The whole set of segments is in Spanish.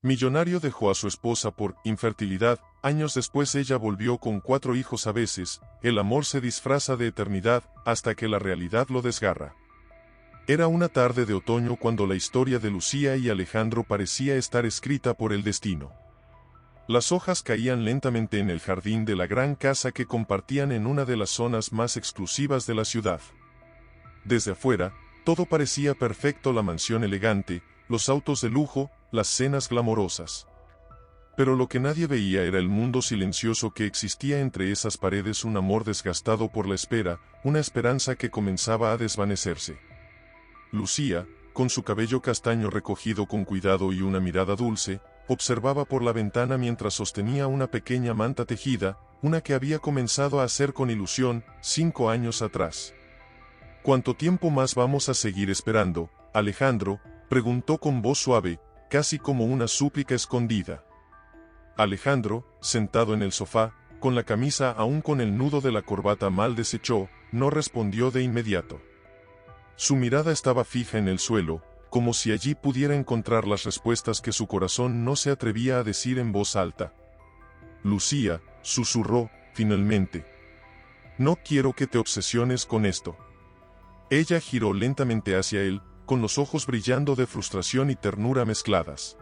Millonario dejó a su esposa por infertilidad, años después ella volvió con 4 hijos a veces, el amor se disfraza de eternidad, hasta que la realidad lo desgarra. Era una tarde de otoño cuando la historia de Lucía y Alejandro parecía estar escrita por el destino. Las hojas caían lentamente en el jardín de la gran casa que compartían en una de las zonas más exclusivas de la ciudad. Desde afuera, todo parecía perfecto: la mansión elegante, los autos de lujo, las cenas glamorosas. Pero lo que nadie veía era el mundo silencioso que existía entre esas paredes, un amor desgastado por la espera, una esperanza que comenzaba a desvanecerse. Lucía, con su cabello castaño recogido con cuidado y una mirada dulce, observaba por la ventana mientras sostenía una pequeña manta tejida, una que había comenzado a hacer con ilusión 5 años atrás. ¿Cuánto tiempo más vamos a seguir esperando, Alejandro?, preguntó con voz suave, casi como una súplica escondida. Alejandro, sentado en el sofá, con la camisa aún con el nudo de la corbata mal deshecho, no respondió de inmediato. Su mirada estaba fija en el suelo, como si allí pudiera encontrar las respuestas que su corazón no se atrevía a decir en voz alta. Lucía, susurró, finalmente. No quiero que te obsesiones con esto. Ella giró lentamente hacia él, con los ojos brillando de frustración y ternura mezcladas.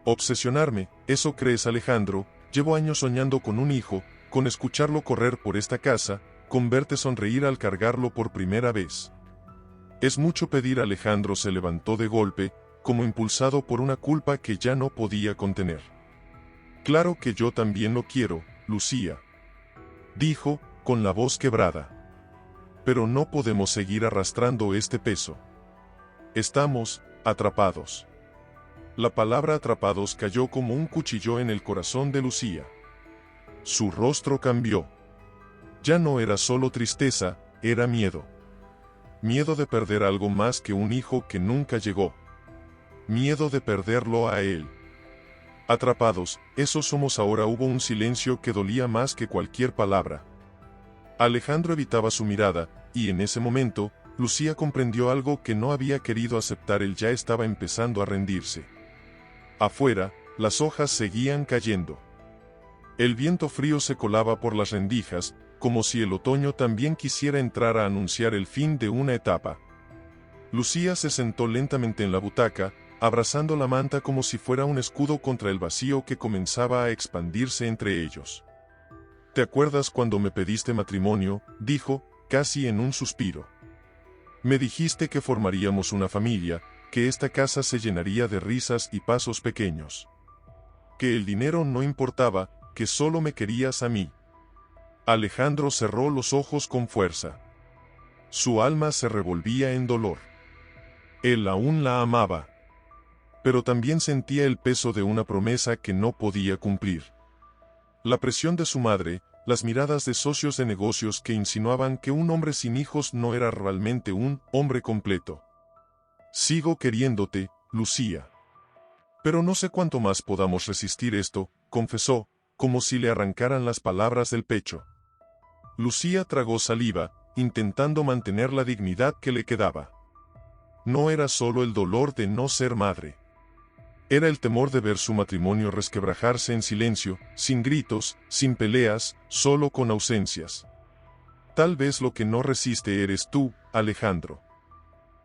Obsesionarme, ¿eso crees, Alejandro? Llevo años soñando con un hijo, con escucharlo correr por esta casa, con verte sonreír al cargarlo por primera vez. Es mucho pedir. Alejandro se levantó de golpe, como impulsado por una culpa que ya no podía contener. Claro que yo también lo quiero, Lucía, dijo, con la voz quebrada. Pero no podemos seguir arrastrando este peso. Estamos atrapados. La palabra atrapados cayó como un cuchillo en el corazón de Lucía. Su rostro cambió. Ya no era solo tristeza, era miedo. Miedo de perder algo más que un hijo que nunca llegó. Miedo de perderlo a él. Atrapados, eso somos ahora. Hubo un silencio que dolía más que cualquier palabra. Alejandro evitaba su mirada, y en ese momento, Lucía comprendió algo que no había querido aceptar: él ya estaba empezando a rendirse. Afuera, las hojas seguían cayendo. El viento frío se colaba por las rendijas, como si el otoño también quisiera entrar a anunciar el fin de una etapa. Lucía se sentó lentamente en la butaca, abrazando la manta como si fuera un escudo contra el vacío que comenzaba a expandirse entre ellos. ¿Te acuerdas cuando me pediste matrimonio?, dijo, casi en un suspiro. Me dijiste que formaríamos una familia, que esta casa se llenaría de risas y pasos pequeños. Que el dinero no importaba, que solo me querías a mí. Alejandro cerró los ojos con fuerza. Su alma se revolvía en dolor. Él aún la amaba. Pero también sentía el peso de una promesa que no podía cumplir. La presión de su madre, las miradas de socios de negocios que insinuaban que un hombre sin hijos no era realmente un hombre completo. Sigo queriéndote, Lucía. Pero no sé cuánto más podamos resistir esto, confesó, como si le arrancaran las palabras del pecho. Lucía tragó saliva, intentando mantener la dignidad que le quedaba. No era solo el dolor de no ser madre. Era el temor de ver su matrimonio resquebrajarse en silencio, sin gritos, sin peleas, solo con ausencias. Tal vez lo que no resiste eres tú, Alejandro.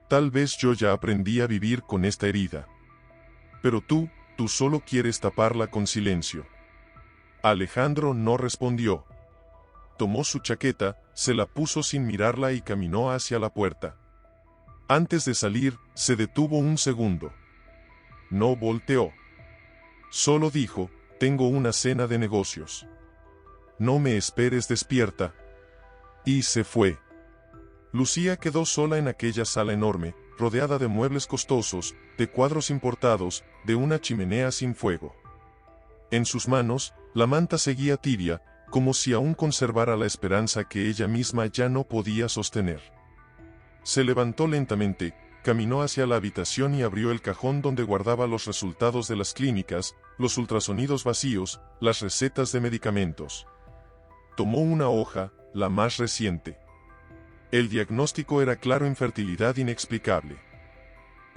Tal vez yo ya aprendí a vivir con esta herida. Pero tú solo quieres taparla con silencio. Alejandro no respondió. Tomó su chaqueta, se la puso sin mirarla y caminó hacia la puerta. Antes de salir, se detuvo un segundo. No volteó. Solo dijo, tengo una cena de negocios. No me esperes despierta. Y se fue. Lucía quedó sola en aquella sala enorme, rodeada de muebles costosos, de cuadros importados, de una chimenea sin fuego. En sus manos, la manta seguía tibia, como si aún conservara la esperanza que ella misma ya no podía sostener. Se levantó lentamente, caminó hacia la habitación y abrió el cajón donde guardaba los resultados de las clínicas, los ultrasonidos vacíos, las recetas de medicamentos. Tomó una hoja, la más reciente. El diagnóstico era claro: infertilidad inexplicable.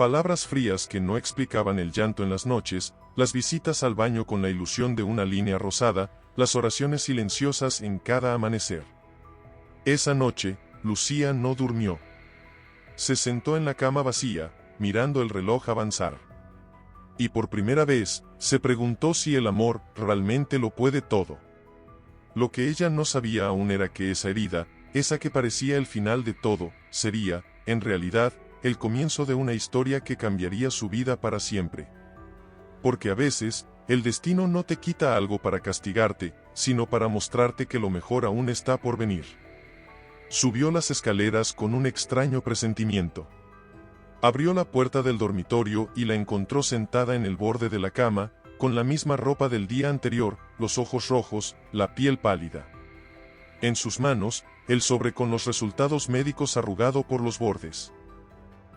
Palabras frías que no explicaban el llanto en las noches, las visitas al baño con la ilusión de una línea rosada, las oraciones silenciosas en cada amanecer. Esa noche, Lucía no durmió. Se sentó en la cama vacía, mirando el reloj avanzar. Y por primera vez, se preguntó si el amor realmente lo puede todo. Lo que ella no sabía aún era que esa herida, esa que parecía el final de todo, sería, en realidad, el comienzo de una historia que cambiaría su vida para siempre. Porque a veces, el destino no te quita algo para castigarte, sino para mostrarte que lo mejor aún está por venir. Subió las escaleras con un extraño presentimiento. Abrió la puerta del dormitorio y la encontró sentada en el borde de la cama, con la misma ropa del día anterior, los ojos rojos, la piel pálida. En sus manos, el sobre con los resultados médicos arrugado por los bordes.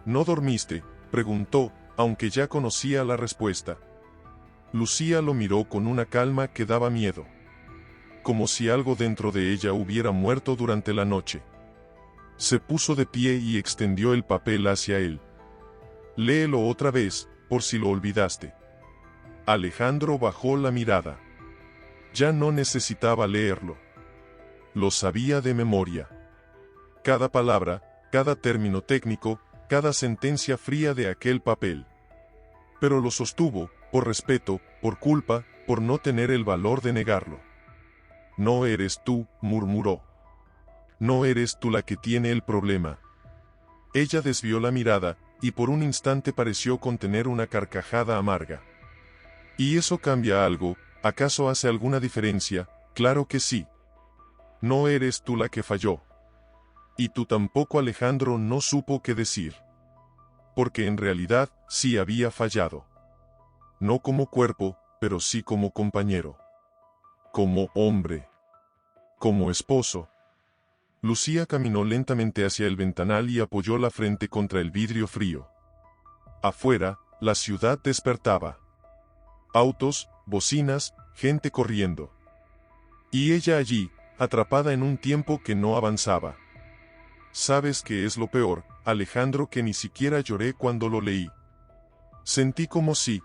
¿No dormiste?, preguntó, aunque ya conocía la respuesta. Lucía lo miró con una calma que daba miedo. Como si algo dentro de ella hubiera muerto durante la noche. Se puso de pie y extendió el papel hacia él. Léelo otra vez, por si lo olvidaste. Alejandro bajó la mirada. Ya no necesitaba leerlo. Lo sabía de memoria. Cada palabra, cada término técnico, cada sentencia fría de aquel papel. Pero lo sostuvo, por respeto, por culpa, por no tener el valor de negarlo. No eres tú, murmuró. No eres tú la que tiene el problema. Ella desvió la mirada, y por un instante pareció contener una carcajada amarga. ¿Y eso cambia algo? ¿Acaso hace alguna diferencia? Claro que sí. No eres tú la que falló. Y tú tampoco. Alejandro no supo qué decir. Porque en realidad, sí había fallado. No como cuerpo, pero sí como compañero. Como hombre. Como esposo. Lucía caminó lentamente hacia el ventanal y apoyó la frente contra el vidrio frío. Afuera, la ciudad despertaba. Autos, bocinas, gente corriendo. Y ella allí, atrapada en un tiempo que no avanzaba. ¿Sabes qué es lo peor, Alejandro? Que ni siquiera lloré cuando lo leí. Sentí como si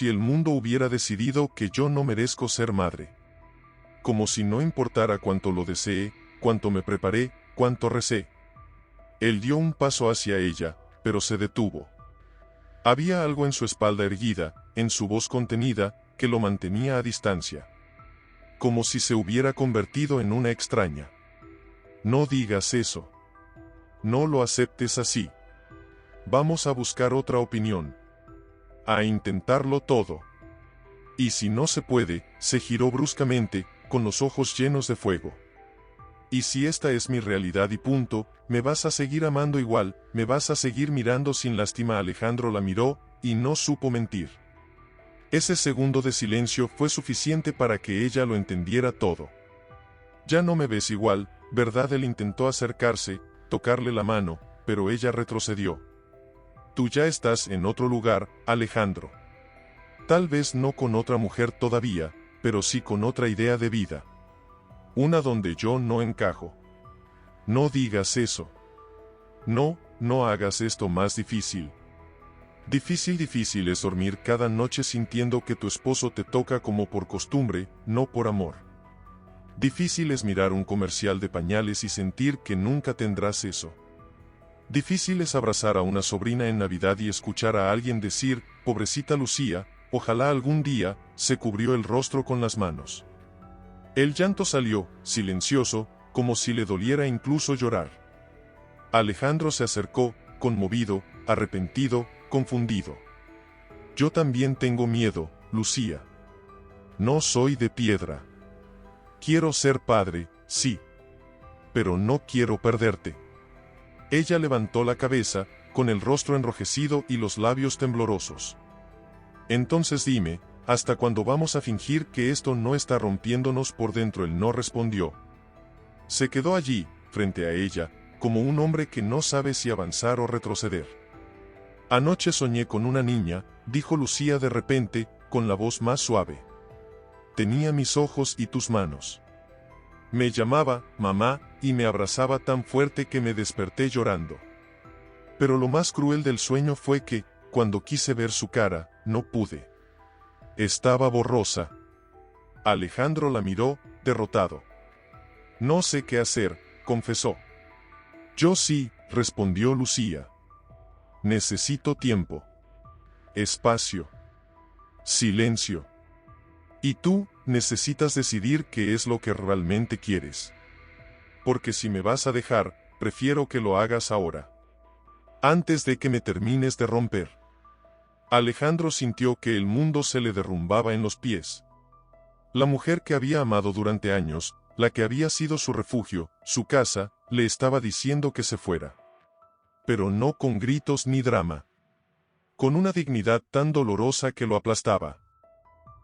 el mundo hubiera decidido que yo no merezco ser madre. Como si no importara cuánto lo deseé, cuánto me preparé, cuánto recé. Él dio un paso hacia ella, pero se detuvo. Había algo en su espalda erguida, en su voz contenida, que lo mantenía a distancia. Como si se hubiera convertido en una extraña. No digas eso. No lo aceptes así. Vamos a buscar otra opinión. A intentarlo todo. Y si no se puede, se giró bruscamente, con los ojos llenos de fuego. Y si esta es mi realidad y punto, me vas a seguir amando igual, me vas a seguir mirando sin lástima. Alejandro la miró, y no supo mentir. Ese segundo de silencio fue suficiente para que ella lo entendiera todo. Ya no me ves igual, ¿verdad? Él intentó acercarse, tocarle la mano, pero ella retrocedió. Tú ya estás en otro lugar, Alejandro. Tal vez no con otra mujer todavía, pero sí con otra idea de vida. Una donde yo no encajo. No digas eso. No, no hagas esto más difícil. Difícil es dormir cada noche sintiendo que tu esposo te toca como por costumbre, no por amor. Difícil es mirar un comercial de pañales y sentir que nunca tendrás eso. Difícil es abrazar a una sobrina en Navidad y escuchar a alguien decir, pobrecita Lucía, ojalá algún día. Se cubrió el rostro con las manos. El llanto salió, silencioso, como si le doliera incluso llorar. Alejandro se acercó, conmovido, arrepentido, confundido. Yo también tengo miedo, Lucía. No soy de piedra. Quiero ser padre, sí. Pero no quiero perderte. Ella levantó la cabeza, con el rostro enrojecido y los labios temblorosos. Entonces dime, ¿hasta cuándo vamos a fingir que esto no está rompiéndonos por dentro? Él no respondió. Se quedó allí, frente a ella, como un hombre que no sabe si avanzar o retroceder. Anoche soñé con una niña, dijo Lucía de repente, con la voz más suave. Tenía mis ojos y tus manos. Me llamaba, mamá, y me abrazaba tan fuerte que me desperté llorando. Pero lo más cruel del sueño fue que, cuando quise ver su cara, no pude. Estaba borrosa. Alejandro la miró, derrotado. No sé qué hacer, confesó. Yo sí, respondió Lucía. Necesito tiempo. Espacio. Silencio. Y tú, necesitas decidir qué es lo que realmente quieres. Porque si me vas a dejar, prefiero que lo hagas ahora. Antes de que me termines de romper. Alejandro sintió que el mundo se le derrumbaba en los pies. La mujer que había amado durante años, la que había sido su refugio, su casa, le estaba diciendo que se fuera. Pero no con gritos ni drama. Con una dignidad tan dolorosa que lo aplastaba.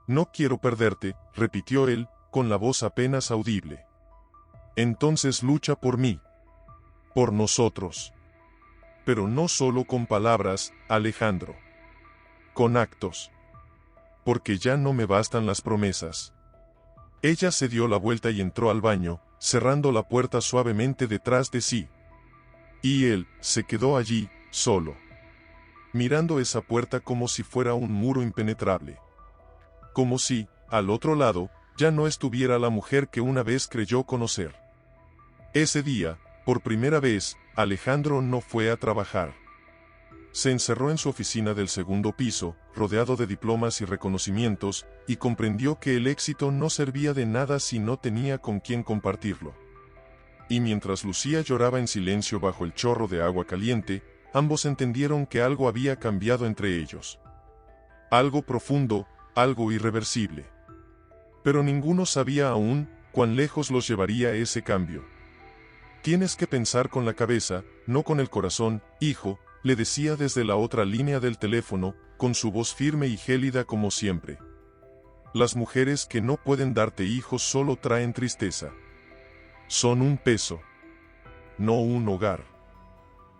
No quiero perderte, repitió él, con la voz apenas audible. Entonces lucha por mí. Por nosotros. Pero no solo con palabras, Alejandro. Con actos. Porque ya no me bastan las promesas. Ella se dio la vuelta y entró al baño, cerrando la puerta suavemente detrás de sí. Y él, se quedó allí, solo. Mirando esa puerta como si fuera un muro impenetrable. Como si, al otro lado, ya no estuviera la mujer que una vez creyó conocer. Ese día, por primera vez, Alejandro no fue a trabajar. Se encerró en su oficina del segundo piso, rodeado de diplomas y reconocimientos, y comprendió que el éxito no servía de nada si no tenía con quién compartirlo. Y mientras Lucía lloraba en silencio bajo el chorro de agua caliente, ambos entendieron que algo había cambiado entre ellos. Algo profundo, algo irreversible. Pero ninguno sabía aún cuán lejos los llevaría ese cambio. Tienes que pensar con la cabeza, no con el corazón, hijo, le decía desde la otra línea del teléfono, con su voz firme y gélida como siempre. Las mujeres que no pueden darte hijos solo traen tristeza. Son un peso. No un hogar.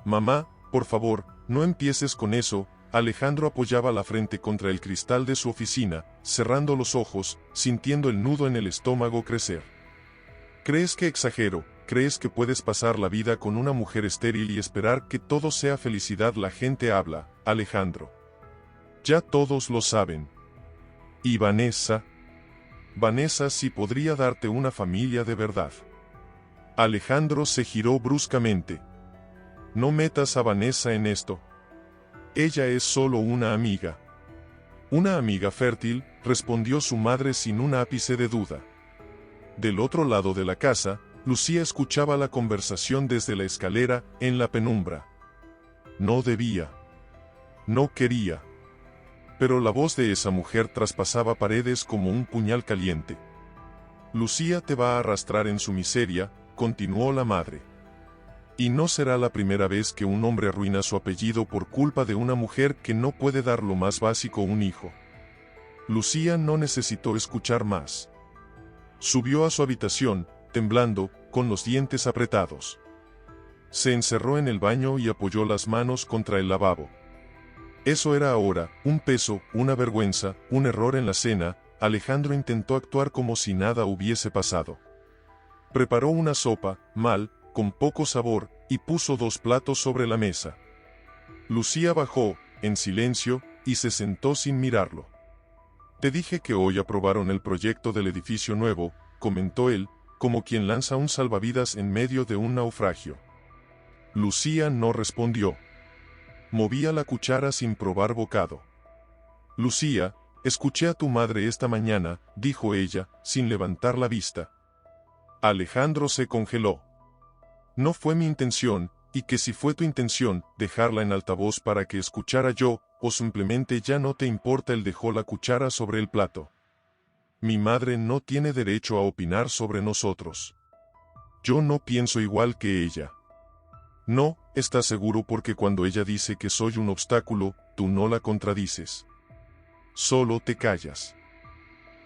Mamá, por favor, no empieces con eso. Alejandro apoyaba la frente contra el cristal de su oficina, cerrando los ojos, sintiendo el nudo en el estómago crecer. ¿Crees que exagero? ¿Crees que puedes pasar la vida con una mujer estéril y esperar que todo sea felicidad? La gente habla, Alejandro. Ya todos lo saben. ¿Y Vanessa? Vanessa sí podría darte una familia de verdad. Alejandro se giró bruscamente. No metas a Vanessa en esto. Ella es solo una amiga. Una amiga fértil, respondió su madre sin un ápice de duda. Del otro lado de la casa, Lucía escuchaba la conversación desde la escalera, en la penumbra. No debía. No quería. Pero la voz de esa mujer traspasaba paredes como un puñal caliente. Lucía te va a arrastrar en su miseria, continuó la madre. Y no será la primera vez que un hombre arruina su apellido por culpa de una mujer que no puede dar lo más básico a un hijo. Lucía no necesitó escuchar más. Subió a su habitación, temblando, con los dientes apretados. Se encerró en el baño y apoyó las manos contra el lavabo. Eso era ahora, un peso, una vergüenza, un error en la cena. Alejandro intentó actuar como si nada hubiese pasado. Preparó una sopa, mal, con poco sabor, y puso 2 platos sobre la mesa. Lucía bajó, en silencio, y se sentó sin mirarlo. Te dije que hoy aprobaron el proyecto del edificio nuevo, comentó él, como quien lanza un salvavidas en medio de un naufragio. Lucía no respondió. Movía la cuchara sin probar bocado. Lucía, escuché a tu madre esta mañana, dijo ella, sin levantar la vista. Alejandro se congeló. No fue mi intención, y que si fue tu intención, dejarla en altavoz para que escuchara yo, o simplemente ya no te importa. Él dejó la cuchara sobre el plato. Mi madre no tiene derecho a opinar sobre nosotros. Yo no pienso igual que ella. No, ¿estás seguro? Porque cuando ella dice que soy un obstáculo, tú no la contradices. Solo te callas.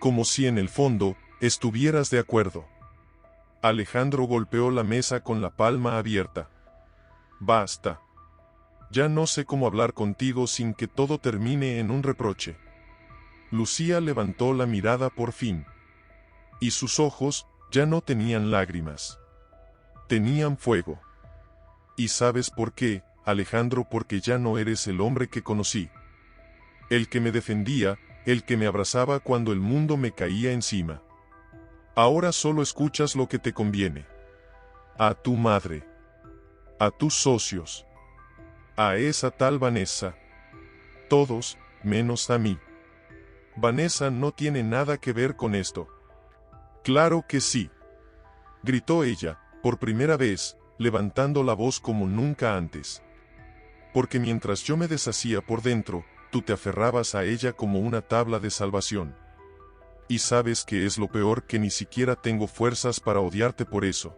Como si en el fondo, estuvieras de acuerdo. Alejandro golpeó la mesa con la palma abierta. Basta. Ya no sé cómo hablar contigo sin que todo termine en un reproche. Lucía levantó la mirada por fin. Y sus ojos, ya no tenían lágrimas. Tenían fuego. ¿Y sabes por qué, Alejandro, porque ya no eres el hombre que conocí. El que me defendía, el que me abrazaba cuando el mundo me caía encima. Ahora solo escuchas lo que te conviene. A tu madre. A tus socios. A esa tal Vanessa. Todos, menos a mí. Vanessa no tiene nada que ver con esto. Claro que sí. Gritó ella, por primera vez, levantando la voz como nunca antes. Porque mientras yo me deshacía por dentro, tú te aferrabas a ella como una tabla de salvación. Y sabes que es lo peor, que ni siquiera tengo fuerzas para odiarte por eso.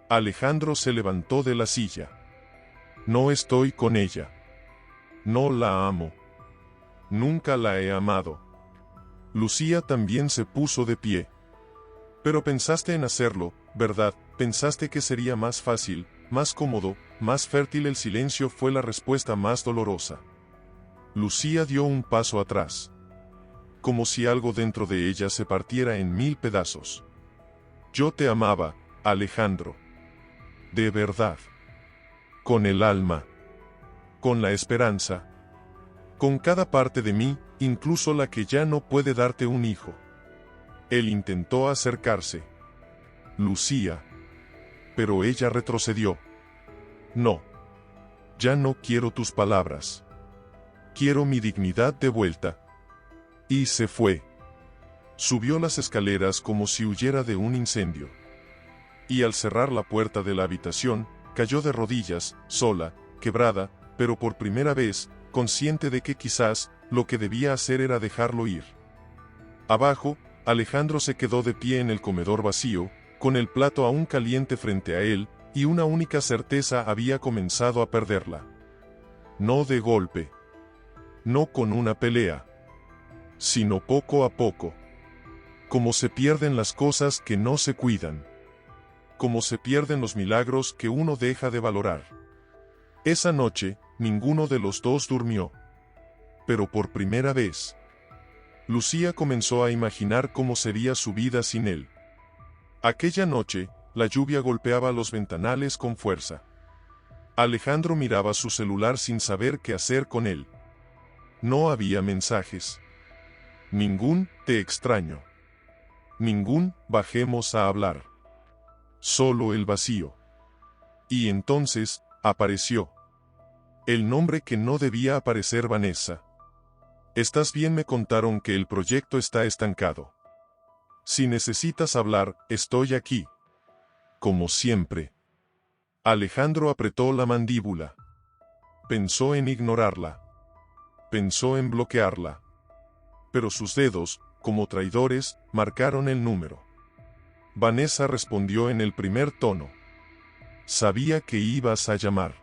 Alejandro se levantó de la silla. No estoy con ella. No la amo. Nunca la he amado. Lucía también se puso de pie. Pero pensaste en hacerlo, ¿verdad? Pensaste que sería más fácil, más cómodo, más fértil. El silencio fue la respuesta más dolorosa. Lucía dio un paso atrás. Como si algo dentro de ella se partiera en 1000 pedazos. Yo te amaba, Alejandro. De verdad. Con el alma. Con la esperanza. Con cada parte de mí, incluso la que ya no puede darte un hijo. Él intentó acercarse. Lucía. Pero ella retrocedió. No. Ya no quiero tus palabras. Quiero mi dignidad de vuelta. Y se fue. Subió las escaleras como si huyera de un incendio. Y al cerrar la puerta de la habitación, cayó de rodillas, sola, quebrada, pero por primera vez, consciente de que quizás, lo que debía hacer era dejarlo ir. Abajo, Alejandro se quedó de pie en el comedor vacío, con el plato aún caliente frente a él, y una única certeza había comenzado a perderla. No de golpe. No con una pelea. Sino poco a poco. Como se pierden las cosas que no se cuidan. Como se pierden los milagros que uno deja de valorar. Esa noche, ninguno de los dos durmió. Pero por primera vez, Lucía comenzó a imaginar cómo sería su vida sin él. Aquella noche, la lluvia golpeaba los ventanales con fuerza. Alejandro miraba su celular sin saber qué hacer con él. No había mensajes. Ningún "te extraño". Ningún "bajemos a hablar". Solo el vacío. Y entonces, apareció. El nombre que no debía aparecer: Vanessa. ¿Estás bien? Me contaron que el proyecto está estancado. Si necesitas hablar, estoy aquí. Como siempre. Alejandro apretó la mandíbula. Pensó en ignorarla. Pensó en bloquearla. Pero sus dedos, como traidores, marcaron el número. Vanessa respondió en el primer tono. Sabía que ibas a llamar.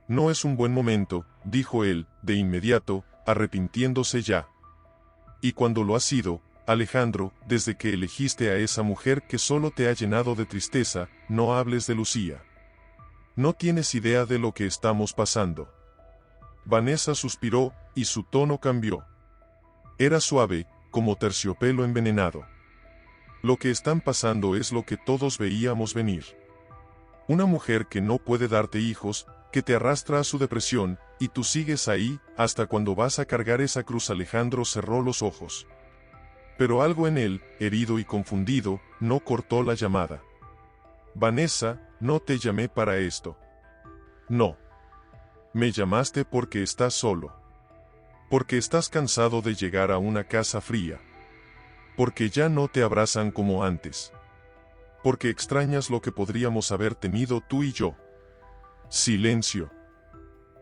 No es un buen momento, dijo él, de inmediato, arrepintiéndose ya. Y cuando lo ha sido, Alejandro, desde que elegiste a esa mujer que solo te ha llenado de tristeza, no hables de Lucía. No tienes idea de lo que estamos pasando. Vanessa suspiró, y su tono cambió. Era suave, como terciopelo envenenado. Lo que están pasando es lo que todos veíamos venir. Una mujer que no puede darte hijos, que te arrastra a su depresión, y tú sigues ahí, ¿hasta cuando vas a cargar esa cruz? Alejandro cerró los ojos. Pero algo en él, herido y confundido, no cortó la llamada. Vanessa, no te llamé para esto. No. Me llamaste porque estás solo. Porque estás cansado de llegar a una casa fría. Porque ya no te abrazan como antes. Porque extrañas lo que podríamos haber tenido tú y yo. Silencio.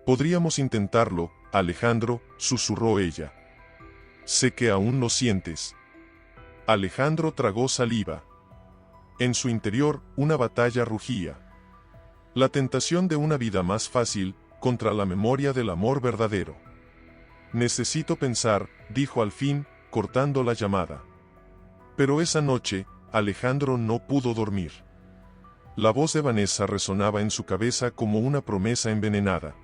Podríamos intentarlo, Alejandro, susurró ella. Sé que aún lo sientes. Alejandro tragó saliva. En su interior, una batalla rugía. La tentación de una vida más fácil, contra la memoria del amor verdadero. Necesito pensar, dijo al fin, cortando la llamada. Pero esa noche, Alejandro no pudo dormir. La voz de Vanessa resonaba en su cabeza como una promesa envenenada.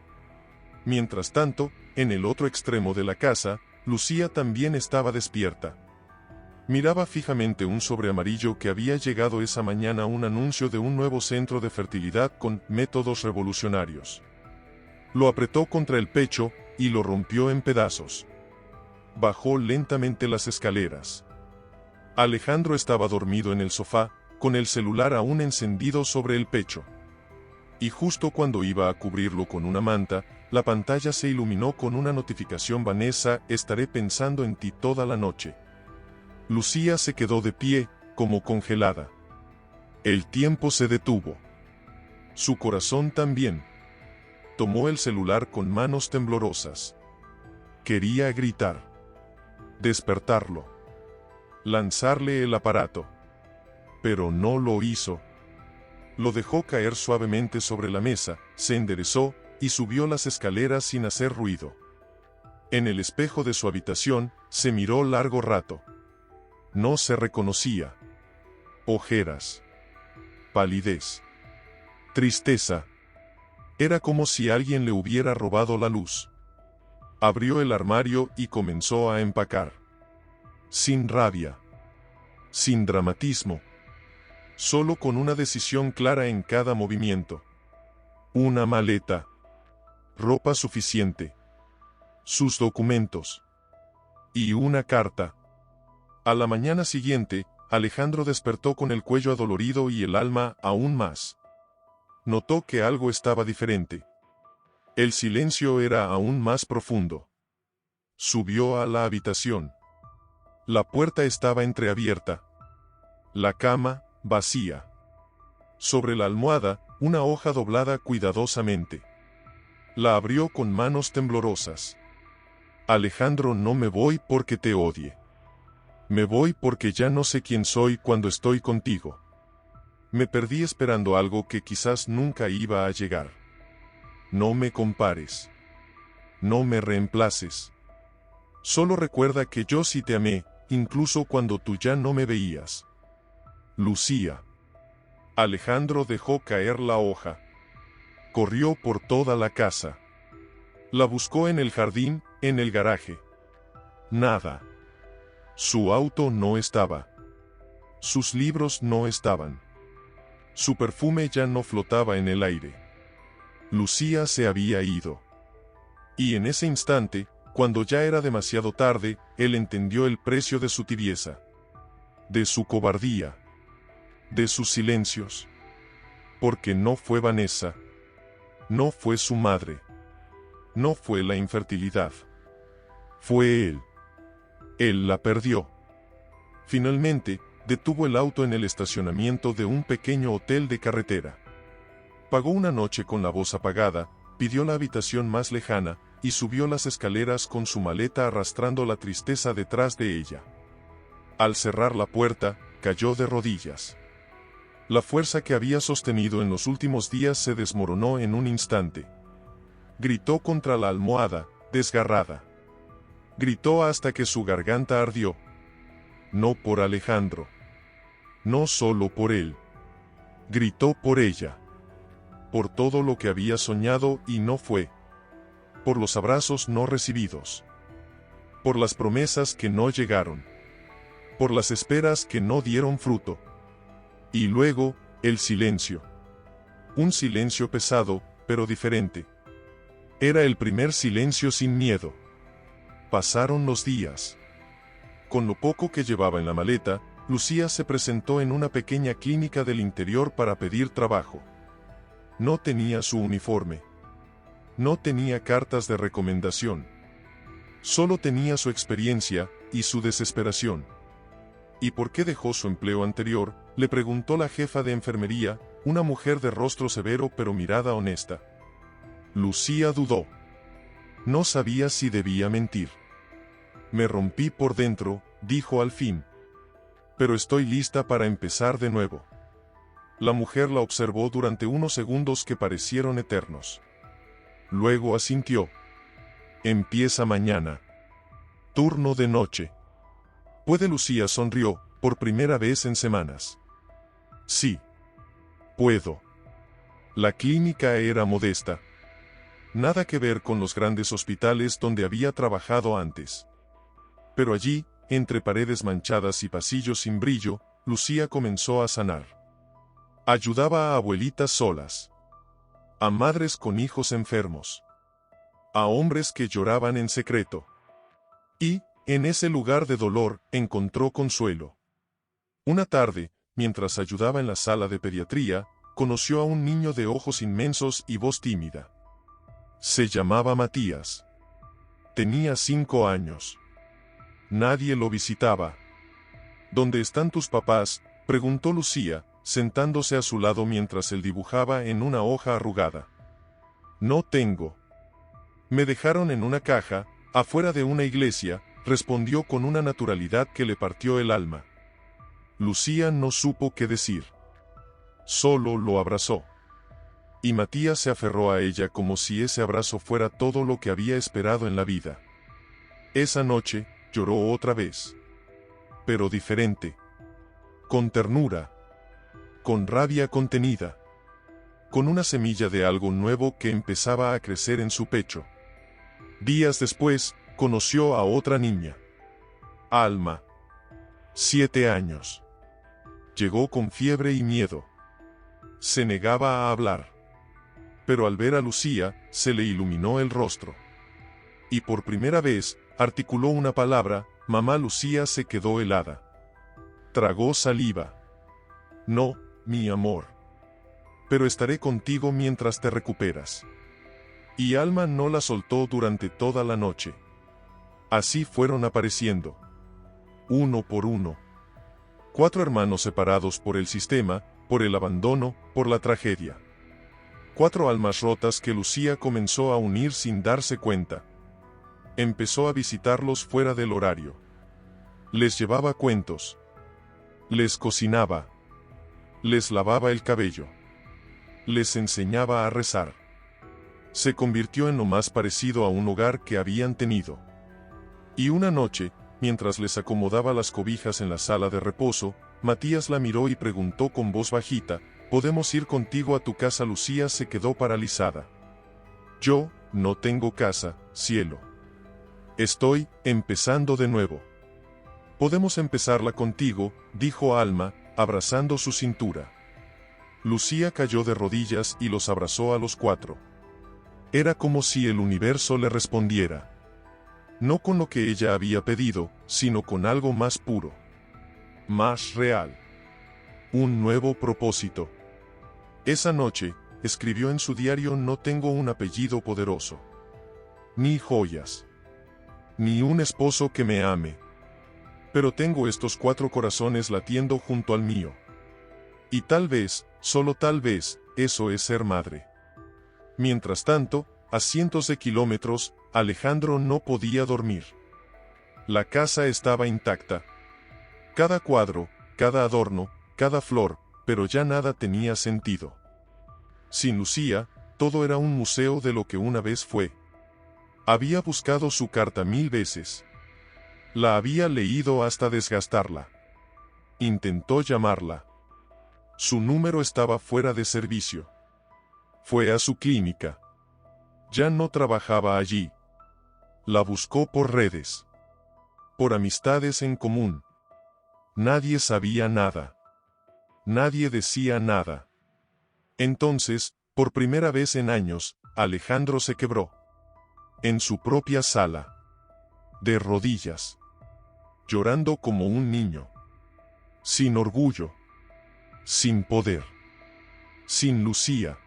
Mientras tanto, en el otro extremo de la casa, Lucía también estaba despierta. Miraba fijamente un sobre amarillo que había llegado esa mañana, un anuncio de un nuevo centro de fertilidad con métodos revolucionarios. Lo apretó contra el pecho y lo rompió en pedazos. Bajó lentamente las escaleras. Alejandro estaba dormido en el sofá, con el celular aún encendido sobre el pecho. Y justo cuando iba a cubrirlo con una manta, la pantalla se iluminó con una notificación: Vanessa, estaré pensando en ti toda la noche. Lucía se quedó de pie, como congelada. El tiempo se detuvo. Su corazón también. Tomó el celular con manos temblorosas. Quería gritar. Despertarlo. Lanzarle el aparato. Pero no lo hizo. Lo dejó caer suavemente sobre la mesa, se enderezó y subió las escaleras sin hacer ruido. En el espejo de su habitación, se miró largo rato. No se reconocía. Ojeras. Palidez. Tristeza. Era como si alguien le hubiera robado la luz. Abrió el armario y comenzó a empacar. Sin rabia. Sin dramatismo. Solo con una decisión clara en cada movimiento. Una maleta. Ropa suficiente. Sus documentos. Y una carta. A la mañana siguiente, Alejandro despertó con el cuello adolorido y el alma aún más. Notó que algo estaba diferente. El silencio era aún más profundo. Subió a la habitación. La puerta estaba entreabierta. La cama, vacía. Sobre la almohada, una hoja doblada cuidadosamente. La abrió con manos temblorosas. Alejandro, no me voy porque te odie. Me voy porque ya no sé quién soy cuando estoy contigo. Me perdí esperando algo que quizás nunca iba a llegar. No me compares. No me reemplaces. Solo recuerda que yo sí te amé, incluso cuando tú ya no me veías. Lucía. Alejandro dejó caer la hoja. Corrió por toda la casa. La buscó en el jardín, en el garaje. Nada. Su auto no estaba. Sus libros no estaban. Su perfume ya no flotaba en el aire. Lucía se había ido. Y en ese instante, cuando ya era demasiado tarde, él entendió el precio de su tibieza. De su cobardía. De sus silencios. Porque no fue Vanessa. No fue su madre. No fue la infertilidad. Fue él. Él la perdió. Finalmente, detuvo el auto en el estacionamiento de un pequeño hotel de carretera. Pagó una noche con la voz apagada, pidió la habitación más lejana, y subió las escaleras con su maleta arrastrando la tristeza detrás de ella. Al cerrar la puerta, cayó de rodillas. La fuerza que había sostenido en los últimos días se desmoronó en un instante. Gritó contra la almohada, desgarrada. Gritó hasta que su garganta ardió. No por Alejandro. No solo por él. Gritó por ella. Por todo lo que había soñado y no fue. Por los abrazos no recibidos. Por las promesas que no llegaron. Por las esperas que no dieron fruto. Y luego, el silencio. Un silencio pesado, pero diferente. Era el primer silencio sin miedo. Pasaron los días. Con lo poco que llevaba en la maleta, Lucía se presentó en una pequeña clínica del interior para pedir trabajo. No tenía su uniforme. No tenía cartas de recomendación. Solo tenía su experiencia y su desesperación. ¿Y por qué dejó su empleo anterior?, le preguntó la jefa de enfermería, una mujer de rostro severo pero mirada honesta. Lucía dudó. No sabía si debía mentir. Me rompí por dentro, dijo al fin. Pero estoy lista para empezar de nuevo. La mujer la observó durante unos segundos que parecieron eternos. Luego asintió. Empieza mañana. Turno de noche. ¿Puede? Lucía sonrió, por primera vez en semanas. Sí. Puedo. La clínica era modesta. Nada que ver con los grandes hospitales donde había trabajado antes. Pero allí, entre paredes manchadas y pasillos sin brillo, Lucía comenzó a sanar. Ayudaba a abuelitas solas. A madres con hijos enfermos. a hombres que lloraban en secreto. Y, en ese lugar de dolor, encontró consuelo. Una tarde, mientras ayudaba en la sala de pediatría, conoció a un niño de ojos inmensos y voz tímida. Se llamaba Matías. Tenía 5 años. Nadie lo visitaba. ¿Dónde están tus papás?, preguntó Lucía, sentándose a su lado mientras él dibujaba en una hoja arrugada. No tengo. Me dejaron en una caja, afuera de una iglesia, respondió con una naturalidad que le partió el alma. Lucía no supo qué decir. Solo lo abrazó. Y Matías se aferró a ella como si ese abrazo fuera todo lo que había esperado en la vida. Esa noche, lloró otra vez. Pero diferente. Con ternura. Con rabia contenida. Con una semilla de algo nuevo que empezaba a crecer en su pecho. Días después, conoció a otra niña. Alma. 7 años. Llegó con fiebre y miedo. Se negaba a hablar. Pero al ver a Lucía, se le iluminó el rostro. Y por primera vez, articuló una palabra. Mamá. Lucía se quedó helada. Tragó saliva. No, mi amor. Pero estaré contigo mientras te recuperas. Y Alma no la soltó durante toda la noche. Así fueron apareciendo. Uno por uno. 4 hermanos separados por el sistema, por el abandono, por la tragedia. 4 almas rotas que Lucía comenzó a unir sin darse cuenta. Empezó a visitarlos fuera del horario. Les llevaba cuentos. Les cocinaba. Les lavaba el cabello. Les enseñaba a rezar. Se convirtió en lo más parecido a un hogar que habían tenido. Y una noche, mientras les acomodaba las cobijas en la sala de reposo, Matías la miró y preguntó con voz bajita, ¿podemos ir contigo a tu casa? Lucía se quedó paralizada. Yo, no tengo casa, cielo. Estoy empezando de nuevo. Podemos empezarla contigo, dijo Alma, abrazando su cintura. Lucía cayó de rodillas y los abrazó a los 4. Era como si el universo le respondiera. No con lo que ella había pedido, sino con algo más puro. Más real. Un nuevo propósito. Esa noche, escribió en su diario: no tengo un apellido poderoso. Ni joyas. Ni un esposo que me ame. Pero tengo estos 4 corazones latiendo junto al mío. Y tal vez, solo tal vez, eso es ser madre. Mientras tanto, a cientos de kilómetros, Alejandro no podía dormir. La casa estaba intacta. Cada cuadro, cada adorno, cada flor, pero ya nada tenía sentido. Sin Lucía, todo era un museo de lo que una vez fue. Había buscado su carta 1000 veces. La había leído hasta desgastarla. Intentó llamarla. Su número estaba fuera de servicio. Fue a su clínica. Ya no trabajaba allí. La buscó por redes. Por amistades en común. Nadie sabía nada. Nadie decía nada. Entonces, por primera vez en años, Alejandro se quebró. En su propia sala. De rodillas. Llorando como un niño. Sin orgullo. Sin poder. Sin Lucía.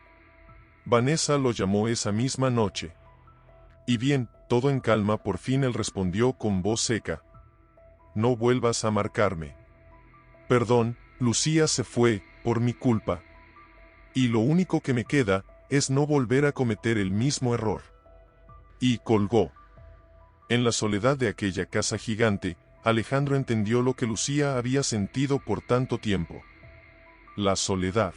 Vanessa lo llamó esa misma noche. Y bien, todo en calma, por fin él respondió con voz seca. No vuelvas a marcarme. Perdón, Lucía se fue, por mi culpa. Y lo único que me queda, es no volver a cometer el mismo error. Y colgó. En la soledad de aquella casa gigante, Alejandro entendió lo que Lucía había sentido por tanto tiempo. La soledad.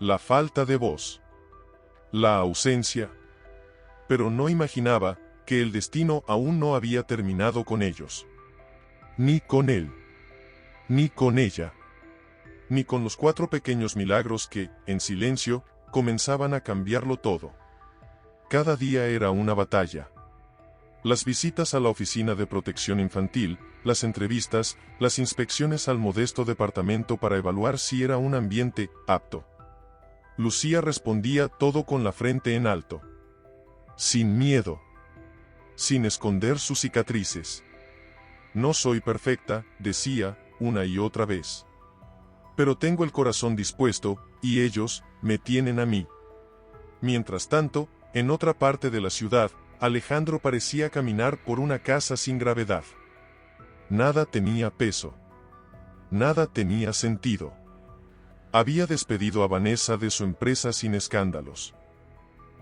La falta de voz. La ausencia. Pero no imaginaba que el destino aún no había terminado con ellos. Ni con él. Ni con ella. Ni con los 4 pequeños milagros que, en silencio, comenzaban a cambiarlo todo. Cada día era una batalla. Las visitas a la oficina de protección infantil, las entrevistas, las inspecciones al modesto departamento para evaluar si era un ambiente apto. Lucía respondía todo con la frente en alto. sin miedo, sin esconder sus cicatrices. No soy perfecta, decía, una y otra vez. Pero tengo el corazón dispuesto, y ellos, me tienen a mí. Mientras tanto, en otra parte de la ciudad, Alejandro parecía caminar por una casa sin gravedad. Nada tenía peso. Nada tenía sentido. Había despedido a Vanessa de su empresa sin escándalos.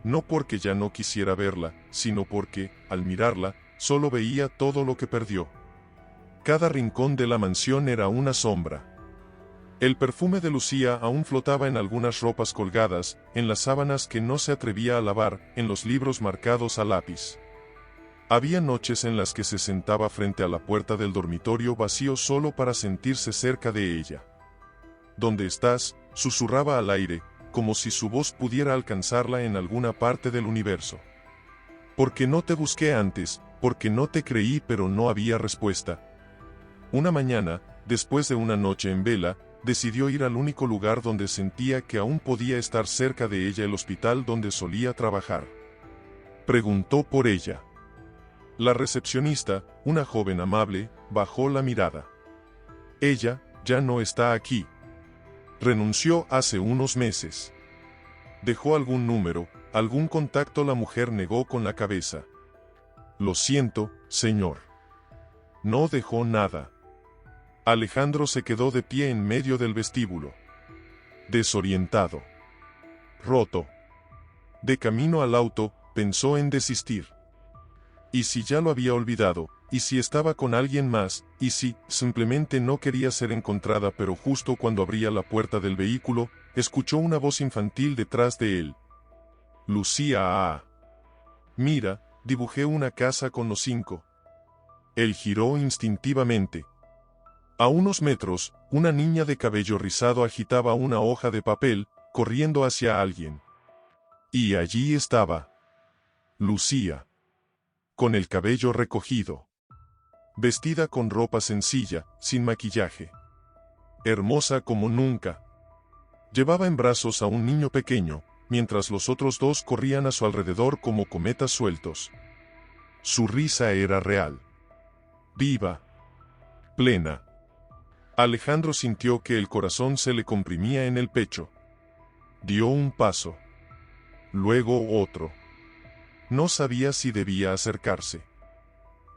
No porque ya no quisiera verla, sino porque, al mirarla, solo veía todo lo que perdió. Cada rincón de la mansión era una sombra. El perfume de Lucía aún flotaba en algunas ropas colgadas, en las sábanas que no se atrevía a lavar, en los libros marcados a lápiz. Había noches en las que se sentaba frente a la puerta del dormitorio vacío solo para sentirse cerca de ella. ¿Dónde estás?, susurraba al aire, como si su voz pudiera alcanzarla en alguna parte del universo. Porque no te busqué antes, porque no te creí, pero no había respuesta. Una mañana, después de una noche en vela, decidió ir al único lugar donde sentía que aún podía estar cerca de ella, el hospital donde solía trabajar. Preguntó por ella. La recepcionista, una joven amable, bajó la mirada. Ella, ya no está aquí. Renunció hace unos meses. ¿Dejó algún número, algún contacto? La mujer negó con la cabeza. Lo siento, señor. No dejó nada. Alejandro se quedó de pie en medio del vestíbulo. Desorientado. Roto. De camino al auto, pensó en desistir. ¿Y si ya lo había olvidado? ¿Y si estaba con alguien más? ¿Y si simplemente no quería ser encontrada? Pero justo cuando abría la puerta del vehículo, escuchó una voz infantil detrás de él. Lucía, mira, dibujé una casa con los 5. Él giró instintivamente. A unos metros, una niña de cabello rizado agitaba una hoja de papel, corriendo hacia alguien. Y allí estaba Lucía, con el cabello recogido, vestida con ropa sencilla, sin maquillaje, hermosa como nunca. Llevaba en brazos a un niño pequeño, mientras los otros dos corrían a su alrededor como cometas sueltos. Su risa era real, viva, plena. Alejandro sintió que el corazón se le comprimía en el pecho. Dio un paso. Luego otro. No sabía si debía acercarse.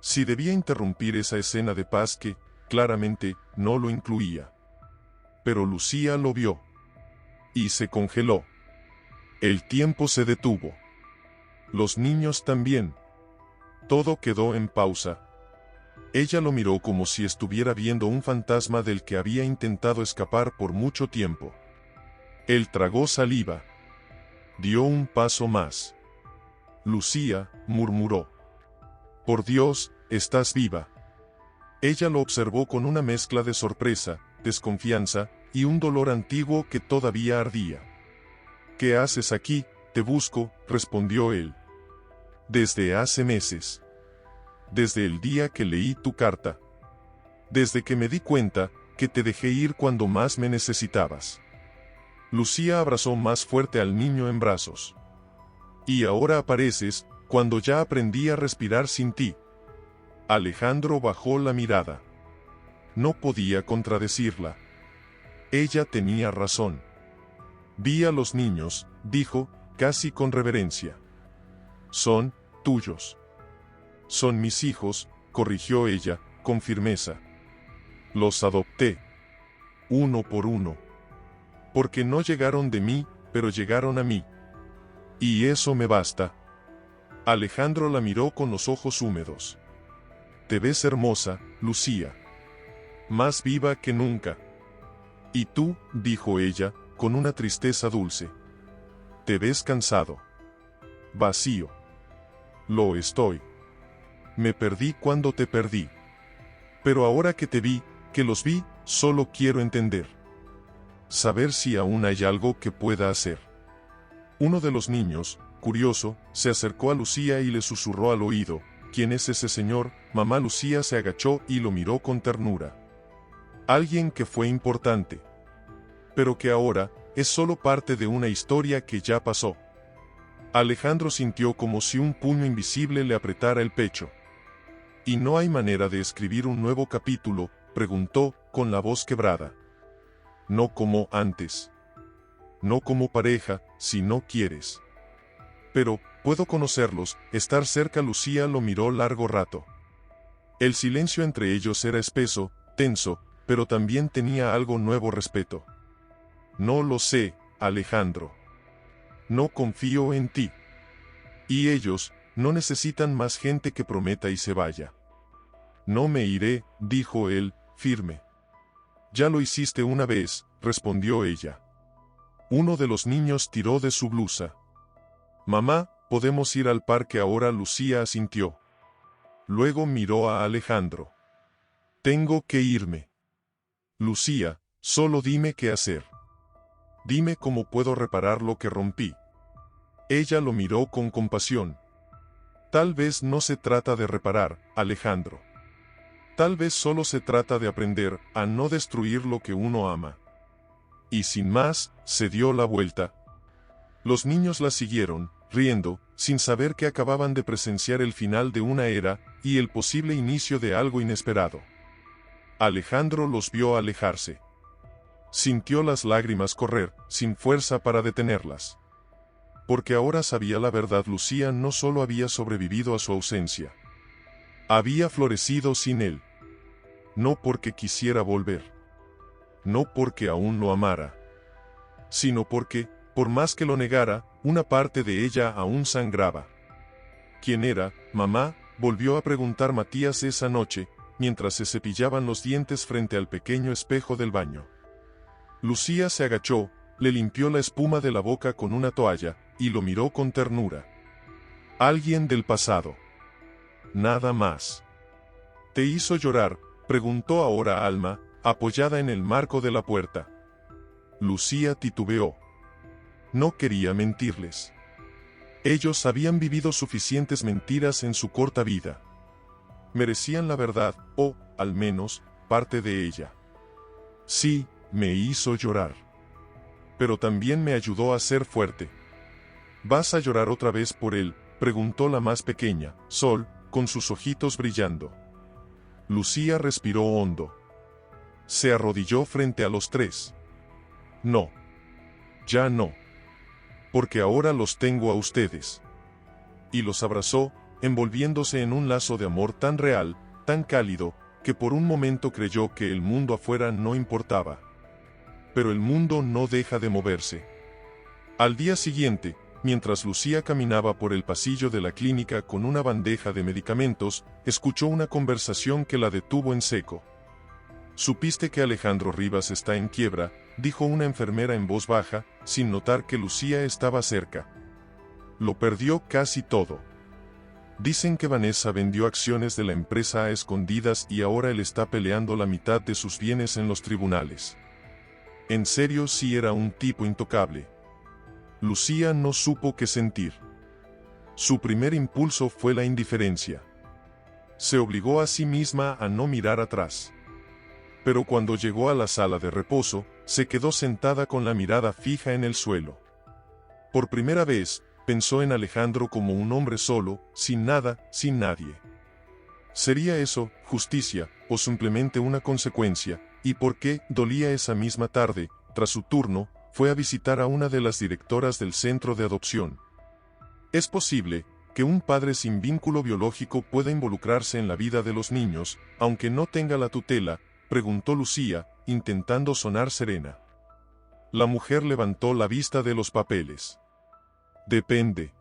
Si debía interrumpir esa escena de paz que, claramente, no lo incluía. Pero Lucía lo vio. Y se congeló. El tiempo se detuvo. Los niños también. Todo quedó en pausa. Ella lo miró como si estuviera viendo un fantasma del que había intentado escapar por mucho tiempo. Él tragó saliva. Dio un paso más. Lucía, murmuró. Por Dios, estás viva. Ella lo observó con una mezcla de sorpresa, desconfianza, y un dolor antiguo que todavía ardía. ¿Qué haces aquí? Te busco, respondió él. Desde hace meses. Desde el día que leí tu carta. Desde que me di cuenta que te dejé ir cuando más me necesitabas. Lucía abrazó más fuerte al niño en brazos. Y ahora apareces, cuando ya aprendí a respirar sin ti. Alejandro bajó la mirada. No podía contradecirla. Ella tenía razón. Vi a los niños, dijo, casi con reverencia. Son tuyos. Son mis hijos, corrigió ella, con firmeza. Los adopté. Uno por uno. Porque no llegaron de mí, pero llegaron a mí. Y eso me basta. Alejandro la miró con los ojos húmedos. Te ves hermosa, Lucía. Más viva que nunca. Y tú, dijo ella, con una tristeza dulce. Te ves cansado. Vacío. Lo estoy. Me perdí cuando te perdí. Pero ahora que te vi, que los vi, solo quiero entender. Saber si aún hay algo que pueda hacer. Uno de los niños, curioso, se acercó a Lucía y le susurró al oído, ¿quién es ese señor? Mamá Lucía se agachó y lo miró con ternura. Alguien que fue importante. Pero que ahora, es solo parte de una historia que ya pasó. Alejandro sintió como si un puño invisible le apretara el pecho. ¿Y no hay manera de escribir un nuevo capítulo?, preguntó, con la voz quebrada. No como antes. No como pareja, si no quieres. Pero, puedo conocerlos, estar cerca. Lucía lo miró largo rato. El silencio entre ellos era espeso, tenso, pero también tenía algo nuevo: respeto. No lo sé, Alejandro. No confío en ti. Y ellos, no necesitan más gente que prometa y se vaya. No me iré, dijo él, firme. Ya lo hiciste una vez, respondió ella. Uno de los niños tiró de su blusa. Mamá, ¿podemos ir al parque ahora? Lucía asintió. Luego miró a Alejandro. Tengo que irme. Lucía, solo dime qué hacer. Dime cómo puedo reparar lo que rompí. Ella lo miró con compasión. Tal vez no se trata de reparar, Alejandro. Tal vez solo se trata de aprender a no destruir lo que uno ama. Y sin más, se dio la vuelta. Los niños la siguieron, riendo, sin saber que acababan de presenciar el final de una era y el posible inicio de algo inesperado. Alejandro los vio alejarse. Sintió las lágrimas correr, sin fuerza para detenerlas. Porque ahora sabía la verdad: Lucía no solo había sobrevivido a su ausencia. Había florecido sin él. No porque quisiera volver. No porque aún lo amara. Sino porque, por más que lo negara, una parte de ella aún sangraba. ¿Quién era, mamá?, volvió a preguntar Matías esa noche, mientras se cepillaban los dientes frente al pequeño espejo del baño. Lucía se agachó, le limpió la espuma de la boca con una toalla, y lo miró con ternura. Alguien del pasado. Nada más. ¿Te hizo llorar?, preguntó ahora Alma, apoyada en el marco de la puerta. Lucía titubeó. No quería mentirles. Ellos habían vivido suficientes mentiras en su corta vida. Merecían la verdad, o, al menos, parte de ella. Sí, me hizo llorar. Pero también me ayudó a ser fuerte. ¿Vas a llorar otra vez por él?, preguntó la más pequeña, Sol, con sus ojitos brillando. Lucía respiró hondo. Se arrodilló frente a los tres. No. Ya no. Porque ahora los tengo a ustedes. Y los abrazó, envolviéndose en un lazo de amor tan real, tan cálido, que por un momento creyó que el mundo afuera no importaba. Pero el mundo no deja de moverse. Al día siguiente, mientras Lucía caminaba por el pasillo de la clínica con una bandeja de medicamentos, escuchó una conversación que la detuvo en seco. «¿Supiste que Alejandro Rivas está en quiebra?», dijo una enfermera en voz baja, sin notar que Lucía estaba cerca. «Lo perdió casi todo. Dicen que Vanessa vendió acciones de la empresa a escondidas y ahora él está peleando la mitad de sus bienes en los tribunales. En serio, sí era un tipo intocable». Lucía no supo qué sentir. Su primer impulso fue la indiferencia. Se obligó a sí misma a no mirar atrás. Pero cuando llegó a la sala de reposo, se quedó sentada con la mirada fija en el suelo. Por primera vez, pensó en Alejandro como un hombre solo, sin nada, sin nadie. ¿Sería eso justicia, o simplemente una consecuencia? ¿Y por qué? Dolía esa misma tarde, tras su turno, fue a visitar a una de las directoras del centro de adopción. ¿Es posible que un padre sin vínculo biológico pueda involucrarse en la vida de los niños, aunque no tenga la tutela?, preguntó Lucía, intentando sonar serena. La mujer levantó la vista de los papeles. Depende.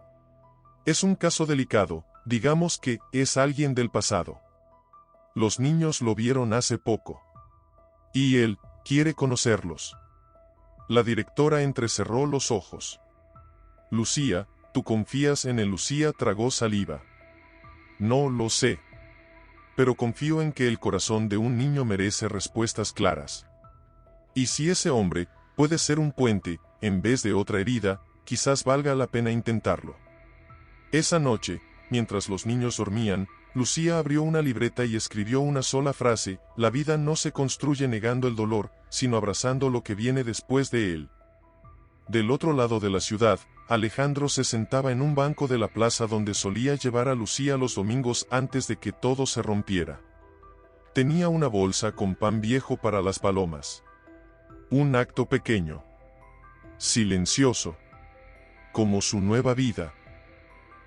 Es un caso delicado, digamos que es alguien del pasado. Los niños lo vieron hace poco. Y él quiere conocerlos. La directora entrecerró los ojos. Lucía, ¿tú confías en él? Lucía tragó saliva. No lo sé. Pero confío en que el corazón de un niño merece respuestas claras. Y si ese hombre puede ser un puente, en vez de otra herida, quizás valga la pena intentarlo. Esa noche, mientras los niños dormían, Lucía abrió una libreta y escribió una sola frase: la vida no se construye negando el dolor, sino abrazando lo que viene después de él. Del otro lado de la ciudad, Alejandro se sentaba en un banco de la plaza donde solía llevar a Lucía los domingos antes de que todo se rompiera. Tenía una bolsa con pan viejo para las palomas. Un acto pequeño, silencioso, como su nueva vida.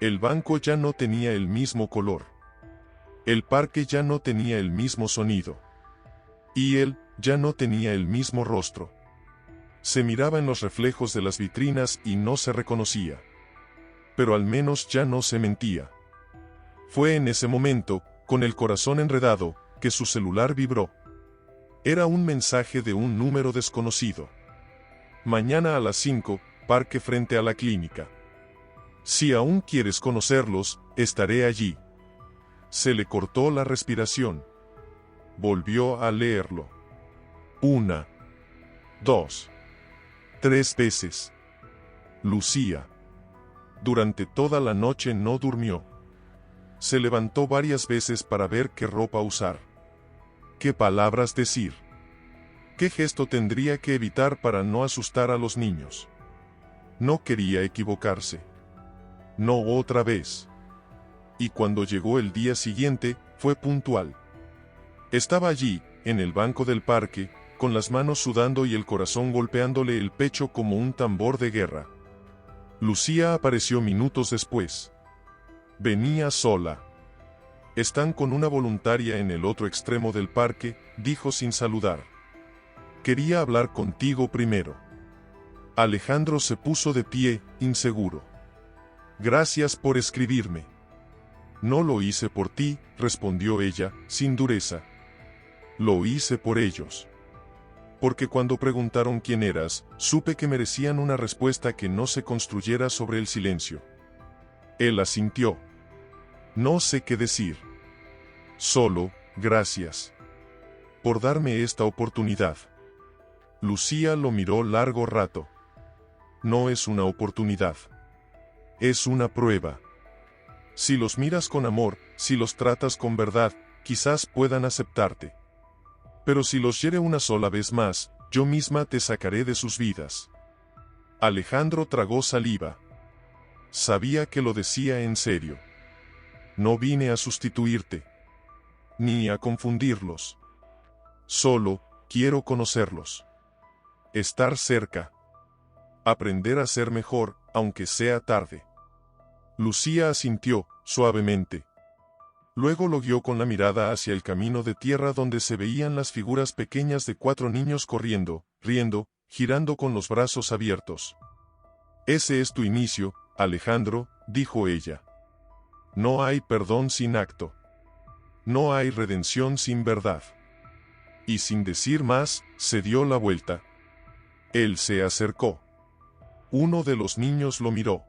El banco ya no tenía el mismo color. El parque ya no tenía el mismo sonido. Y él ya no tenía el mismo rostro. Se miraba en los reflejos de las vitrinas y no se reconocía. Pero al menos ya no se mentía. Fue en ese momento, con el corazón enredado, que su celular vibró. Era un mensaje de un número desconocido. Mañana a las 5, parque frente a la clínica. Si aún quieres conocerlos, estaré allí. Se le cortó la respiración. Volvió a leerlo. 1, 2, 3 veces. Lucía. Durante toda la noche no durmió. Se levantó varias veces para ver qué ropa usar. ¿Qué palabras decir? ¿Qué gesto tendría que evitar para no asustar a los niños? No quería equivocarse. No otra vez. Y cuando llegó el día siguiente, fue puntual. Estaba allí, en el banco del parque, con las manos sudando y el corazón golpeándole el pecho como un tambor de guerra. Lucía apareció minutos después. Venía sola. Están con una voluntaria en el otro extremo del parque, dijo sin saludar. Quería hablar contigo primero. Alejandro se puso de pie, inseguro. Gracias por escribirme. No lo hice por ti, respondió ella, sin dureza. Lo hice por ellos. Porque cuando preguntaron quién eras, supe que merecían una respuesta que no se construyera sobre el silencio. Él asintió. No sé qué decir. Solo, gracias. Por darme esta oportunidad. Lucía lo miró largo rato. No es una oportunidad. Es una prueba. Si los miras con amor, si los tratas con verdad, quizás puedan aceptarte. Pero si los hiere una sola vez más, yo misma te sacaré de sus vidas. Alejandro tragó saliva. Sabía que lo decía en serio. No vine a sustituirte. Ni a confundirlos. Solo, quiero conocerlos. Estar cerca. Aprender a ser mejor, aunque sea tarde. Lucía asintió, suavemente. Luego lo guió con la mirada hacia el camino de tierra donde se veían las figuras pequeñas de 4 niños corriendo, riendo, girando con los brazos abiertos. Ese es tu inicio, Alejandro, dijo ella. No hay perdón sin acto. No hay redención sin verdad. Y sin decir más, se dio la vuelta. Él se acercó. Uno de los niños lo miró.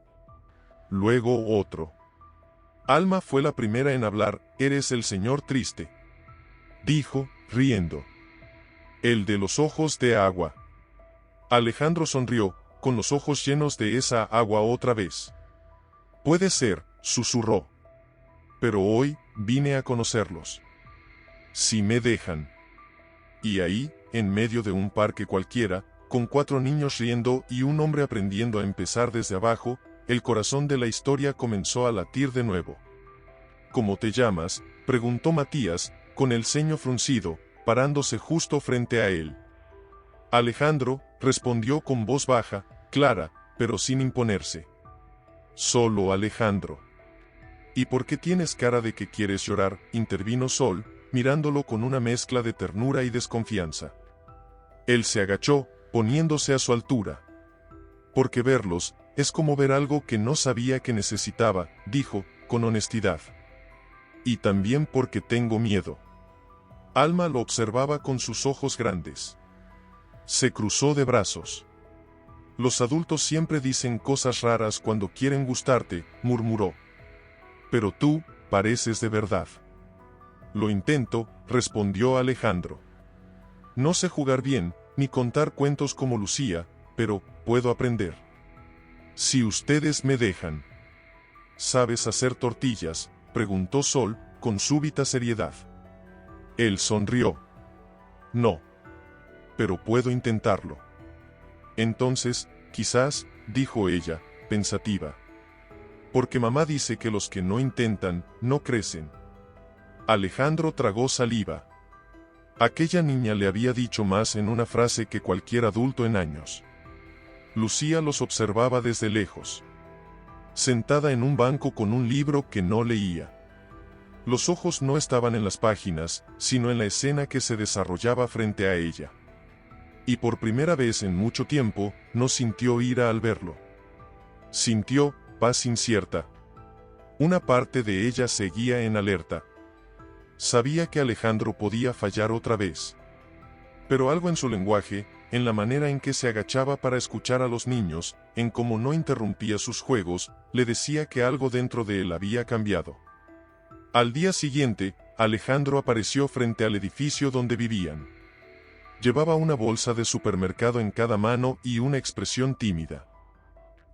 Luego otro. Alma fue la primera en hablar. Eres el señor triste. Dijo, riendo. El de los ojos de agua. Alejandro sonrió, con los ojos llenos de esa agua otra vez. Puede ser, susurró. Pero hoy, vine a conocerlos. Si me dejan. Y ahí, en medio de un parque cualquiera, con 4 niños riendo y un hombre aprendiendo a empezar desde abajo, el corazón de la historia comenzó a latir de nuevo. ¿Cómo te llamas?, preguntó Matías, con el ceño fruncido, parándose justo frente a él. Alejandro, respondió con voz baja, clara, pero sin imponerse. Solo Alejandro. ¿Y por qué tienes cara de que quieres llorar?, intervino Sol, mirándolo con una mezcla de ternura y desconfianza. Él se agachó, poniéndose a su altura. Porque verlos, es como ver algo que no sabía que necesitaba, dijo, con honestidad. Y también porque tengo miedo. Alma lo observaba con sus ojos grandes. Se cruzó de brazos. Los adultos siempre dicen cosas raras cuando quieren gustarte, murmuró. Pero tú, pareces de verdad. Lo intento, respondió Alejandro. No sé jugar bien, ni contar cuentos como Lucía, pero puedo aprender. Si ustedes me dejan. ¿Sabes hacer tortillas?, preguntó Sol, con súbita seriedad. Él sonrió. No. Pero puedo intentarlo. Entonces, quizás, dijo ella, pensativa. Porque mamá dice que los que no intentan, no crecen. Alejandro tragó saliva. Aquella niña le había dicho más en una frase que cualquier adulto en años. Lucía los observaba desde lejos, sentada en un banco con un libro que no leía. Los ojos no estaban en las páginas, sino en la escena que se desarrollaba frente a ella. Y por primera vez en mucho tiempo, no sintió ira al verlo. Sintió paz incierta. Una parte de ella seguía en alerta. Sabía que Alejandro podía fallar otra vez. Pero algo en su lenguaje, en la manera en que se agachaba para escuchar a los niños, en cómo no interrumpía sus juegos, le decía que algo dentro de él había cambiado. Al día siguiente, Alejandro apareció frente al edificio donde vivían. Llevaba una bolsa de supermercado en cada mano y una expresión tímida.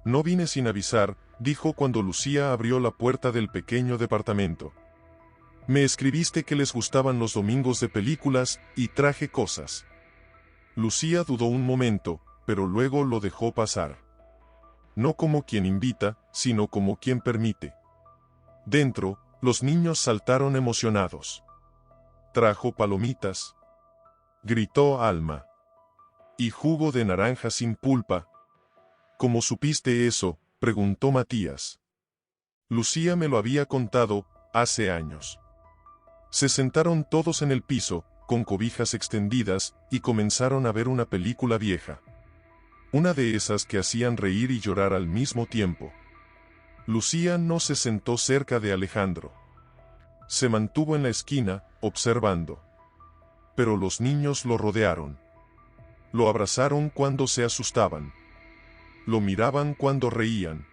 No vine sin avisar, dijo cuando Lucía abrió la puerta del pequeño departamento. Me escribiste que les gustaban los domingos de películas, y traje cosas. Lucía dudó un momento, pero luego lo dejó pasar. No como quien invita, sino como quien permite. Dentro, los niños saltaron emocionados. Trajo palomitas, gritó Alma. Y jugo de naranja sin pulpa. ¿Cómo supiste eso?, preguntó Matías. Lucía me lo había contado, hace años. Se sentaron todos en el piso, con cobijas extendidas, y comenzaron a ver una película vieja. Una de esas que hacían reír y llorar al mismo tiempo. Lucía no se sentó cerca de Alejandro. Se mantuvo en la esquina, observando. Pero los niños lo rodearon. Lo abrazaron cuando se asustaban. Lo miraban cuando reían.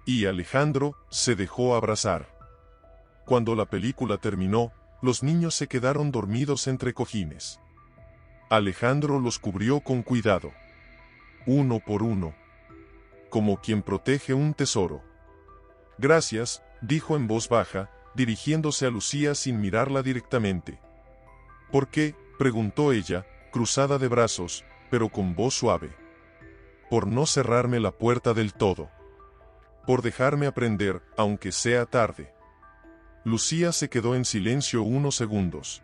Y Alejandro se dejó abrazar. Cuando la película terminó, los niños se quedaron dormidos entre cojines. Alejandro los cubrió con cuidado. Uno por uno. Como quien protege un tesoro. Gracias, dijo en voz baja, dirigiéndose a Lucía sin mirarla directamente. ¿Por qué?, preguntó ella, cruzada de brazos, pero con voz suave. Por no cerrarme la puerta del todo. Por dejarme aprender, aunque sea tarde. Lucía se quedó en silencio unos segundos.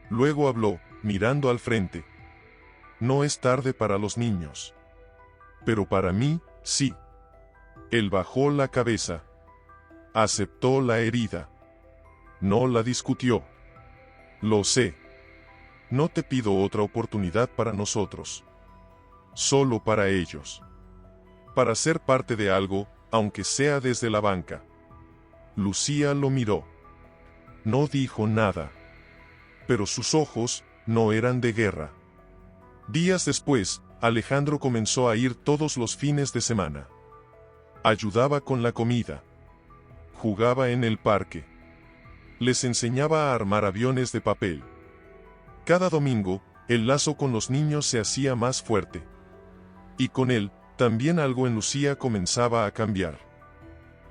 Luego habló, mirando al frente. No es tarde para los niños. Pero para mí, sí. Él bajó la cabeza. Aceptó la herida. No la discutió. Lo sé. No te pido otra oportunidad para nosotros. Solo para ellos. Para ser parte de algo, aunque sea desde la banca. Lucía lo miró. No dijo nada. Pero sus ojos no eran de guerra. Días después, Alejandro comenzó a ir todos los fines de semana. Ayudaba con la comida. Jugaba en el parque. Les enseñaba a armar aviones de papel. Cada domingo, el lazo con los niños se hacía más fuerte. Y con él, también algo en Lucía comenzaba a cambiar.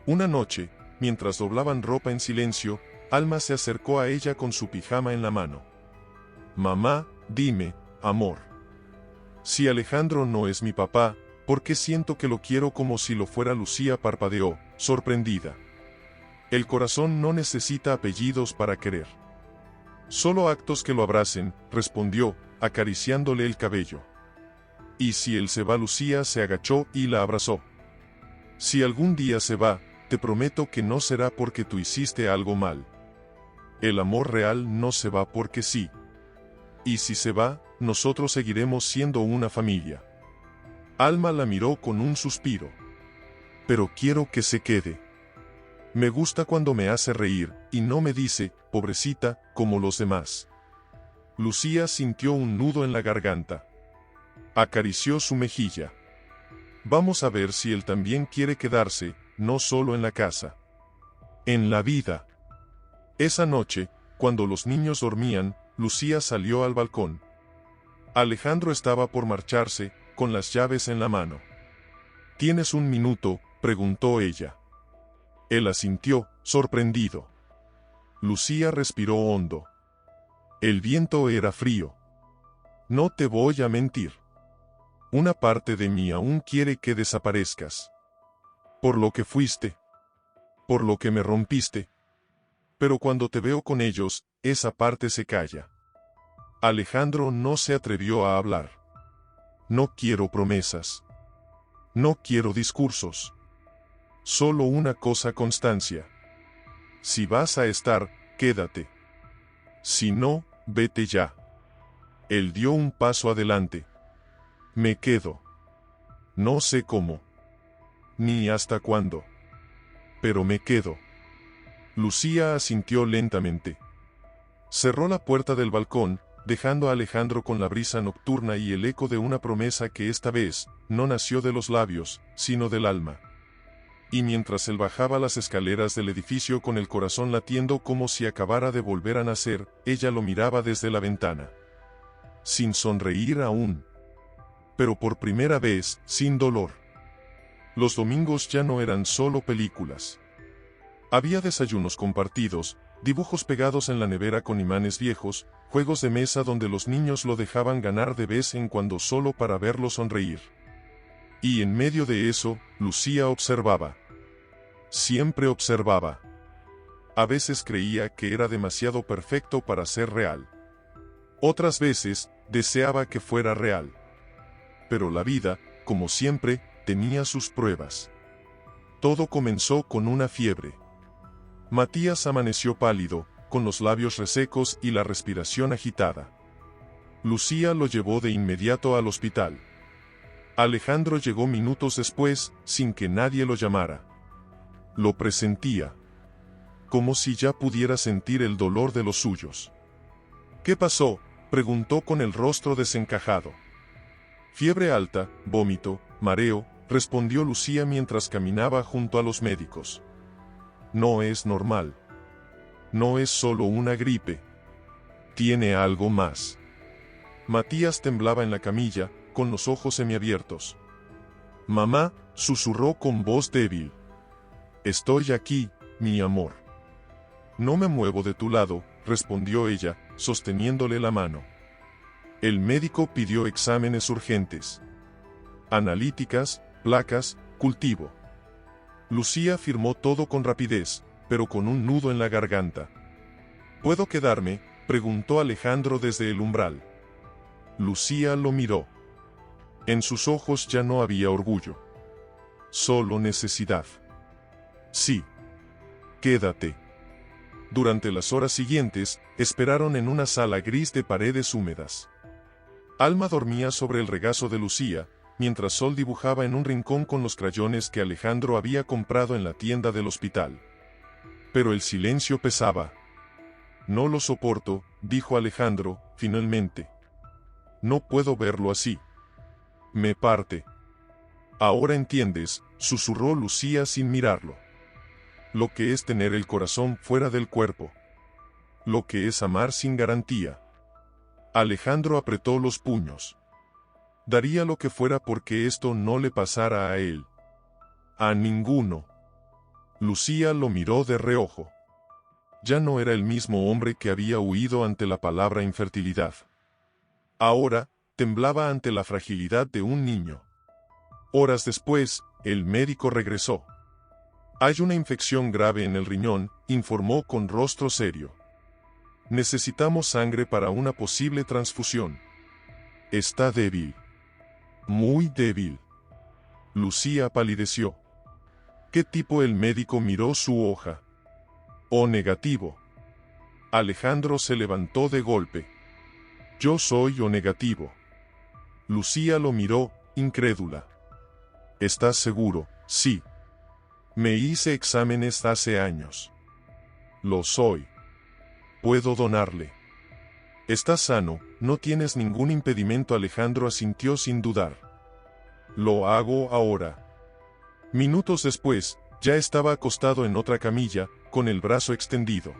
Una noche, mientras doblaban ropa en silencio, Alma se acercó a ella con su pijama en la mano. Mamá, dime, amor. Si Alejandro no es mi papá, ¿por qué siento que lo quiero como si lo fuera? Lucía parpadeó, sorprendida. El corazón no necesita apellidos para querer. Solo actos que lo abracen, respondió, acariciándole el cabello. Y si él se va, Lucía se agachó y la abrazó. Si algún día se va, te prometo que no será porque tú hiciste algo mal. El amor real no se va porque sí. Y si se va, nosotros seguiremos siendo una familia. Alma la miró con un suspiro. Pero quiero que se quede. Me gusta cuando me hace reír, y no me dice, pobrecita, como los demás. Lucía sintió un nudo en la garganta. Acarició su mejilla. Vamos a ver si él también quiere quedarse, no solo en la casa. En la vida. Esa noche, cuando los niños dormían, Lucía salió al balcón. Alejandro estaba por marcharse, con las llaves en la mano. ¿Tienes un minuto?, preguntó ella. Él asintió, sorprendido. Lucía respiró hondo. El viento era frío. No te voy a mentir. Una parte de mí aún quiere que desaparezcas. Por lo que fuiste. Por lo que me rompiste. Pero cuando te veo con ellos, esa parte se calla. Alejandro no se atrevió a hablar. No quiero promesas. No quiero discursos. Solo una cosa: constancia. Si vas a estar, quédate. Si no, vete ya. Él dio un paso adelante. Me quedo. No sé cómo. Ni hasta cuándo. Pero me quedo. Lucía asintió lentamente. Cerró la puerta del balcón, dejando a Alejandro con la brisa nocturna y el eco de una promesa que esta vez no nació de los labios, sino del alma. Y mientras él bajaba las escaleras del edificio con el corazón latiendo como si acabara de volver a nacer, ella lo miraba desde la ventana. Sin sonreír aún. Pero por primera vez, sin dolor. Los domingos ya no eran solo películas. Había desayunos compartidos, dibujos pegados en la nevera con imanes viejos, juegos de mesa donde los niños lo dejaban ganar de vez en cuando solo para verlo sonreír. Y en medio de eso, Lucía observaba. Siempre observaba. A veces creía que era demasiado perfecto para ser real. Otras veces, deseaba que fuera real. Pero la vida, como siempre, tenía sus pruebas. Todo comenzó con una fiebre. Matías amaneció pálido, con los labios resecos y la respiración agitada. Lucía lo llevó de inmediato al hospital. Alejandro llegó minutos después, sin que nadie lo llamara. Lo presentía. Como si ya pudiera sentir el dolor de los suyos. ¿Qué pasó?, preguntó con el rostro desencajado. Fiebre alta, vómito, mareo, respondió Lucía mientras caminaba junto a los médicos. No es normal. No es solo una gripe. Tiene algo más. Matías temblaba en la camilla, con los ojos semiabiertos. Mamá, susurró con voz débil. Estoy aquí, mi amor. No me muevo de tu lado, respondió ella, sosteniéndole la mano. El médico pidió exámenes urgentes. Analíticas, placas, cultivo. Lucía firmó todo con rapidez, pero con un nudo en la garganta. ¿Puedo quedarme?, preguntó Alejandro desde el umbral. Lucía lo miró. En sus ojos ya no había orgullo. Solo necesidad. Sí. Quédate. Durante las horas siguientes, esperaron en una sala gris de paredes húmedas. Alma dormía sobre el regazo de Lucía, mientras Sol dibujaba en un rincón con los crayones que Alejandro había comprado en la tienda del hospital. Pero el silencio pesaba. No lo soporto, dijo Alejandro, finalmente. No puedo verlo así. Me parte. Ahora entiendes, susurró Lucía sin mirarlo. Lo que es tener el corazón fuera del cuerpo. Lo que es amar sin garantía. Alejandro apretó los puños. Daría lo que fuera porque esto no le pasara a él. A ninguno. Lucía lo miró de reojo. Ya no era el mismo hombre que había huido ante la palabra infertilidad. Ahora, temblaba ante la fragilidad de un niño. Horas después, el médico regresó. Hay una infección grave en el riñón, informó con rostro serio. Necesitamos sangre para una posible transfusión. Está débil. Muy débil. Lucía palideció. ¿Qué tipo? El médico miró su hoja. O negativo. Alejandro se levantó de golpe. Yo soy O negativo. Lucía lo miró, incrédula. ¿Estás seguro? Sí. Me hice exámenes hace años. Lo soy. Puedo donarle. Estás sano, no tienes ningún impedimento. Alejandro asintió sin dudar. Lo hago ahora. Minutos después, ya estaba acostado en otra camilla, con el brazo extendido.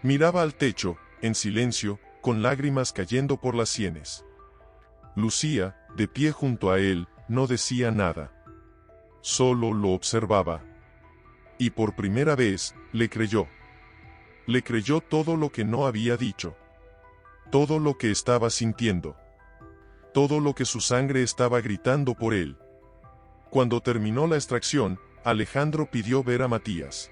Miraba al techo, en silencio, con lágrimas cayendo por las sienes. Lucía, de pie junto a él, no decía nada. Solo lo observaba. Y por primera vez, le creyó. Le creyó todo lo que no había dicho. Todo lo que estaba sintiendo. Todo lo que su sangre estaba gritando por él. Cuando terminó la extracción, Alejandro pidió ver a Matías.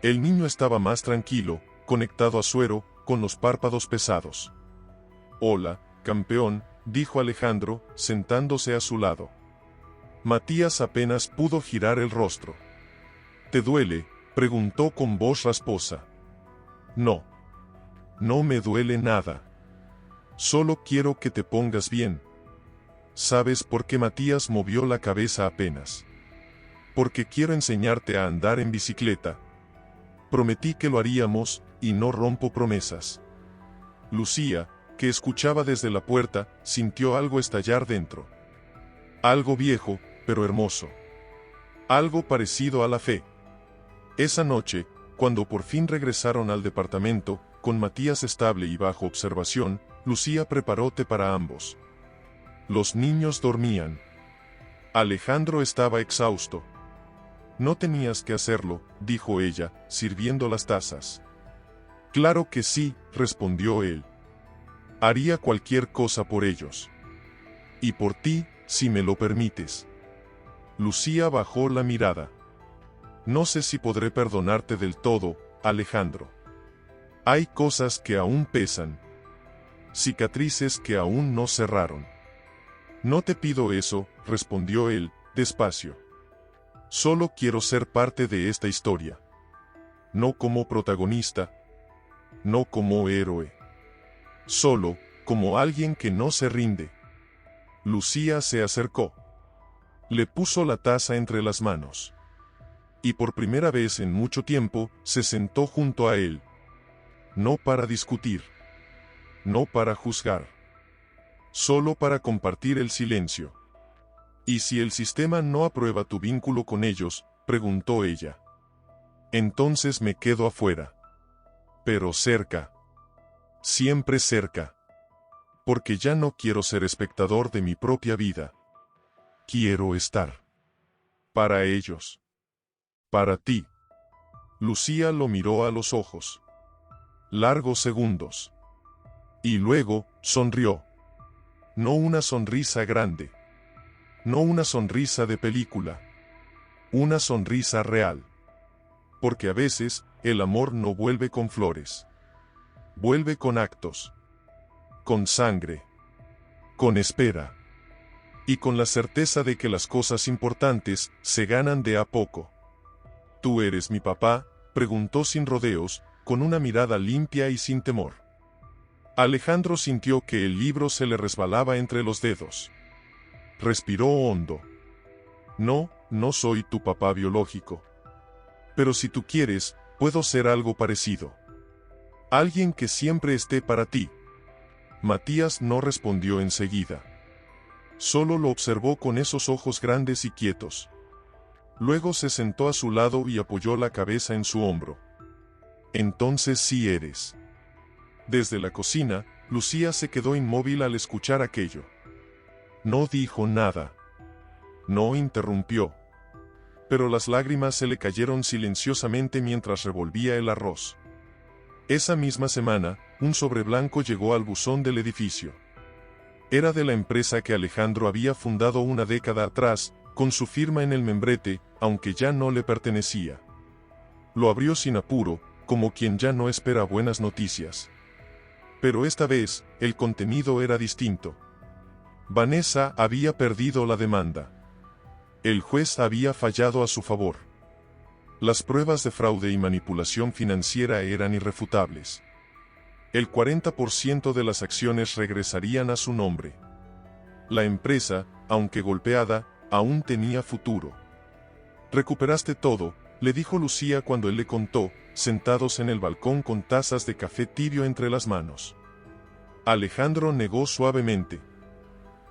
El niño estaba más tranquilo, conectado a suero, con los párpados pesados. «Hola, campeón», dijo Alejandro, sentándose a su lado. Matías apenas pudo girar el rostro. «¿Te duele?», preguntó con voz rasposa. «No. No me duele nada. Solo quiero que te pongas bien». «¿Sabes por qué?», Matías movió la cabeza apenas. «Porque quiero enseñarte a andar en bicicleta. Prometí que lo haríamos, y no rompo promesas». Lucía, que escuchaba desde la puerta, sintió algo estallar dentro. Algo viejo, pero hermoso. Algo parecido a la fe. Esa noche, cuando por fin regresaron al departamento, con Matías estable y bajo observación, Lucía preparó té para ambos. Los niños dormían. Alejandro estaba exhausto. «No tenías que hacerlo», dijo ella, sirviendo las tazas. «Claro que sí», respondió él. «Haría cualquier cosa por ellos. Y por ti, si me lo permites». Lucía bajó la mirada. «No sé si podré perdonarte del todo, Alejandro. Hay cosas que aún pesan. Cicatrices que aún no cerraron». «No te pido eso», respondió él, despacio. «Solo quiero ser parte de esta historia. No como protagonista. No como héroe. Solo, como alguien que no se rinde». Lucía se acercó. Le puso la taza entre las manos. Y por primera vez en mucho tiempo, se sentó junto a él. No para discutir. No para juzgar. Solo para compartir el silencio. «¿Y si el sistema no aprueba tu vínculo con ellos?», preguntó ella. «Entonces me quedo afuera. Pero cerca. Siempre cerca. Porque ya no quiero ser espectador de mi propia vida. Quiero estar. Para ellos. Para ti». Lucía lo miró a los ojos. Largos segundos. Y luego, sonrió. No una sonrisa grande. No una sonrisa de película. Una sonrisa real. Porque a veces, el amor no vuelve con flores. Vuelve con actos. Con sangre. Con espera. Y con la certeza de que las cosas importantes se ganan de a poco. «¿Tú eres mi papá?», preguntó sin rodeos, con una mirada limpia y sin temor. Alejandro sintió que el libro se le resbalaba entre los dedos. Respiró hondo. «No, no soy tu papá biológico. Pero si tú quieres, puedo ser algo parecido. Alguien que siempre esté para ti». Matías no respondió enseguida. Solo lo observó con esos ojos grandes y quietos. Luego se sentó a su lado y apoyó la cabeza en su hombro. «Entonces sí eres». Desde la cocina, Lucía se quedó inmóvil al escuchar aquello. No dijo nada. No interrumpió. Pero las lágrimas se le cayeron silenciosamente mientras revolvía el arroz. Esa misma semana, un sobre blanco llegó al buzón del edificio. Era de la empresa que Alejandro había fundado una década atrás, con su firma en el membrete, aunque ya no le pertenecía. Lo abrió sin apuro, como quien ya no espera buenas noticias. Pero esta vez, el contenido era distinto. Vanessa había perdido la demanda. El juez había fallado a su favor. Las pruebas de fraude y manipulación financiera eran irrefutables. El 40% de las acciones regresarían a su nombre. La empresa, aunque golpeada, aún tenía futuro. «Recuperaste todo», le dijo Lucía cuando él le contó, sentados en el balcón con tazas de café tibio entre las manos. Alejandro negó suavemente.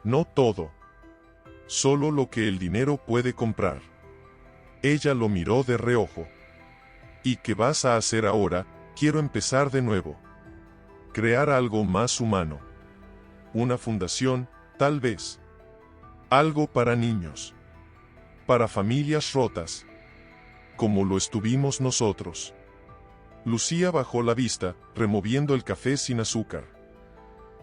«No todo. Solo lo que el dinero puede comprar». Ella lo miró de reojo. «¿Y qué vas a hacer ahora?». «Quiero empezar de nuevo. Crear algo más humano. Una fundación, tal vez. Algo para niños. Para familias rotas. Como lo estuvimos nosotros». Lucía bajó la vista, removiendo el café sin azúcar.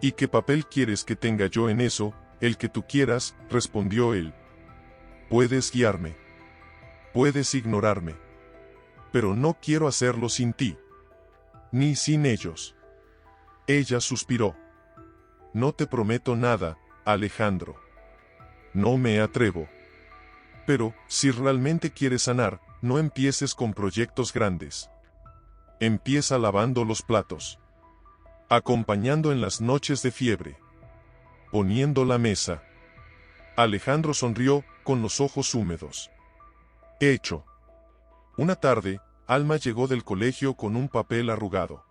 «¿Y qué papel quieres que tenga yo en eso?». «El que tú quieras», respondió él. «Puedes guiarme. Puedes ignorarme. Pero no quiero hacerlo sin ti. Ni sin ellos. Ella suspiró. No te prometo nada, Alejandro. No me atrevo. Pero, si realmente quieres sanar, no empieces con proyectos grandes. Empieza lavando los platos. Acompañando en las noches de fiebre. Poniendo la mesa. Alejandro sonrió, con los ojos húmedos. Hecho. Una tarde, Alma llegó del colegio con un papel arrugado.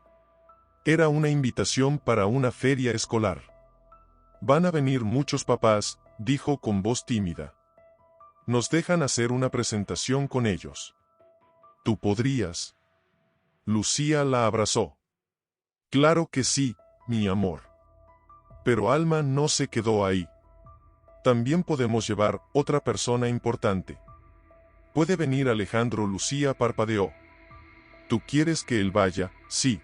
Era una invitación para una feria escolar. Van a venir muchos papás, dijo con voz tímida. Nos dejan hacer una presentación con ellos. ¿Tú podrías? Lucía la abrazó. Claro que sí, mi amor. Pero Alma no se quedó ahí. También podemos llevar otra persona importante. ¿Puede venir Alejandro? Lucía parpadeó. ¿Tú quieres que él vaya? Sí.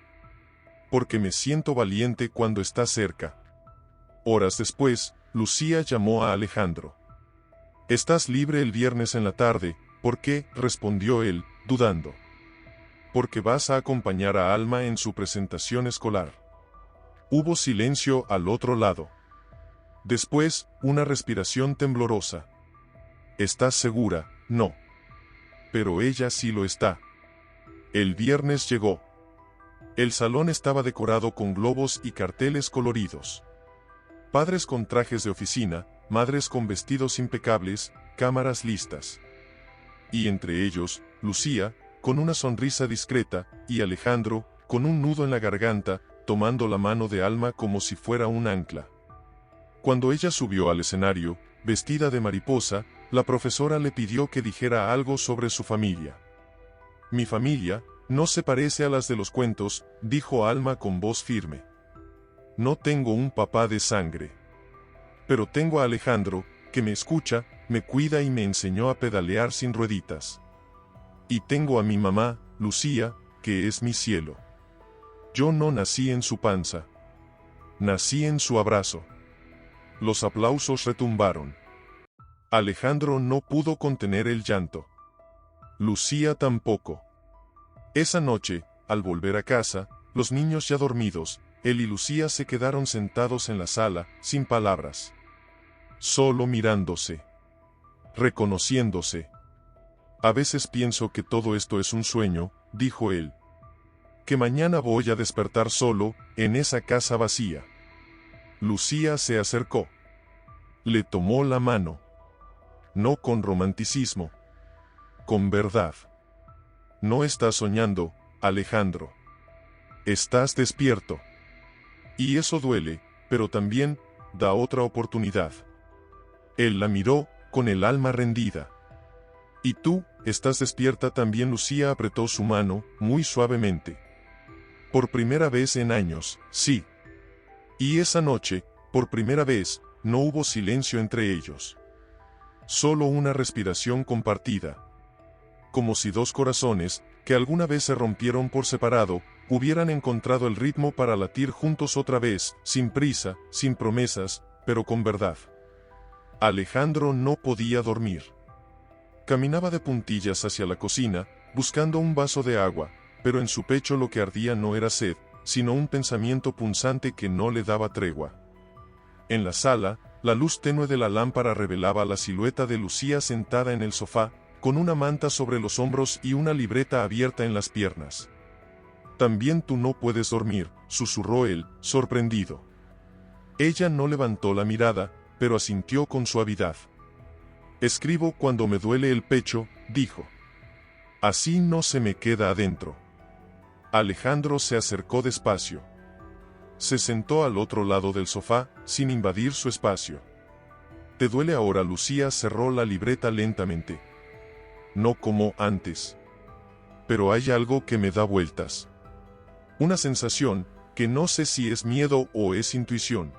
Porque me siento valiente cuando está cerca. Horas después, Lucía llamó a Alejandro. ¿Estás libre el viernes en la tarde? ¿Por qué? Respondió él, dudando. Porque vas a acompañar a Alma en su presentación escolar. Hubo silencio al otro lado. Después, una respiración temblorosa. ¿Estás segura? No. Pero ella sí lo está. El viernes llegó. El salón estaba decorado con globos y carteles coloridos. Padres con trajes de oficina, madres con vestidos impecables, cámaras listas. Y entre ellos, Lucía, con una sonrisa discreta, y Alejandro, con un nudo en la garganta, tomando la mano de Alma como si fuera un ancla. Cuando ella subió al escenario, vestida de mariposa, la profesora le pidió que dijera algo sobre su familia. Mi familia no se parece a las de los cuentos, dijo Alma con voz firme. No tengo un papá de sangre. Pero tengo a Alejandro, que me escucha, me cuida y me enseñó a pedalear sin rueditas. Y tengo a mi mamá, Lucía, que es mi cielo. Yo no nací en su panza. Nací en su abrazo. Los aplausos retumbaron. Alejandro no pudo contener el llanto. Lucía tampoco. Esa noche, al volver a casa, los niños ya dormidos, él y Lucía se quedaron sentados en la sala, sin palabras. Solo mirándose. Reconociéndose. A veces pienso que todo esto es un sueño, dijo él. Que mañana voy a despertar solo, en esa casa vacía. Lucía se acercó. Le tomó la mano. No con romanticismo. Con verdad. No estás soñando, Alejandro. Estás despierto. Y eso duele, pero también da otra oportunidad. Él la miró, con el alma rendida. Y tú, estás despierta también. Lucía apretó su mano, muy suavemente. Por primera vez en años, sí. Y esa noche, por primera vez, no hubo silencio entre ellos. Solo una respiración compartida. Como si dos corazones, que alguna vez se rompieron por separado, hubieran encontrado el ritmo para latir juntos otra vez, sin prisa, sin promesas, pero con verdad. Alejandro no podía dormir. Caminaba de puntillas hacia la cocina, buscando un vaso de agua, pero en su pecho lo que ardía no era sed, sino un pensamiento punzante que no le daba tregua. En la sala, la luz tenue de la lámpara revelaba la silueta de Lucía sentada en el sofá, con una manta sobre los hombros y una libreta abierta en las piernas. También tú no puedes dormir, susurró él, sorprendido. Ella no levantó la mirada, pero asintió con suavidad. Escribo cuando me duele el pecho, dijo. Así no se me queda adentro. Alejandro se acercó despacio. Se sentó al otro lado del sofá, sin invadir su espacio. ¿Te duele ahora? Lucía cerró la libreta lentamente. No como antes. Pero hay algo que me da vueltas. Una sensación, que no sé si es miedo o es intuición.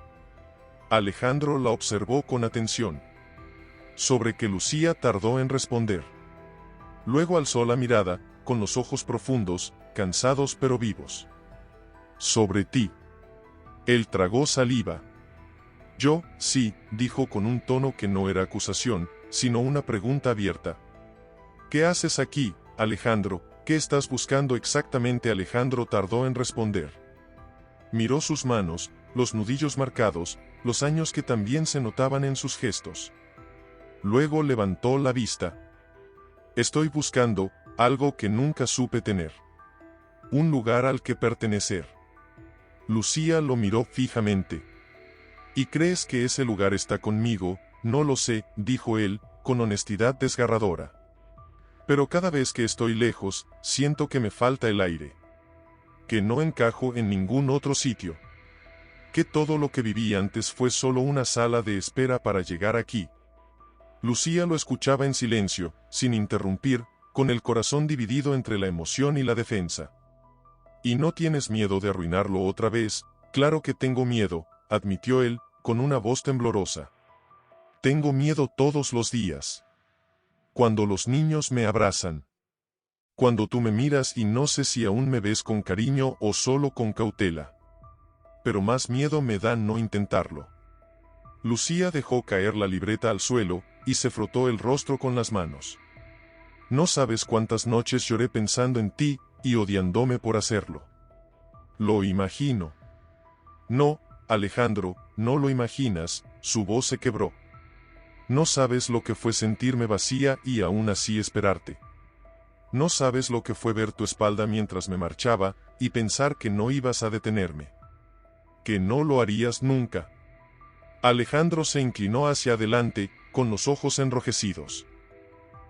Alejandro la observó con atención. Sobre que Lucía tardó en responder. Luego alzó la mirada, con los ojos profundos, cansados pero vivos. Sobre ti. Él tragó saliva. Yo, sí, dijo con un tono que no era acusación, sino una pregunta abierta. ¿Qué haces aquí, Alejandro? ¿Qué estás buscando exactamente? Alejandro tardó en responder. Miró sus manos, los nudillos marcados, los años que también se notaban en sus gestos. Luego levantó la vista. Estoy buscando algo que nunca supe tener. Un lugar al que pertenecer. Lucía lo miró fijamente. ¿Y crees que ese lugar está conmigo? No lo sé, dijo él, con honestidad desgarradora. Pero cada vez que estoy lejos, siento que me falta el aire. Que no encajo en ningún otro sitio. Que todo lo que viví antes fue solo una sala de espera para llegar aquí. Lucía lo escuchaba en silencio, sin interrumpir, con el corazón dividido entre la emoción y la defensa. ¿Y no tienes miedo de arruinarlo otra vez? Claro que tengo miedo, admitió él, con una voz temblorosa. Tengo miedo todos los días. Cuando los niños me abrazan. Cuando tú me miras y no sé si aún me ves con cariño o solo con cautela. Pero más miedo me da no intentarlo. Lucía dejó caer la libreta al suelo, y se frotó el rostro con las manos. No sabes cuántas noches lloré pensando en ti, y odiándome por hacerlo. Lo imagino. No, Alejandro, no lo imaginas, su voz se quebró. No sabes lo que fue sentirme vacía y aún así esperarte. No sabes lo que fue ver tu espalda mientras me marchaba, y pensar que no ibas a detenerme. Que no lo harías nunca. Alejandro se inclinó hacia adelante, con los ojos enrojecidos.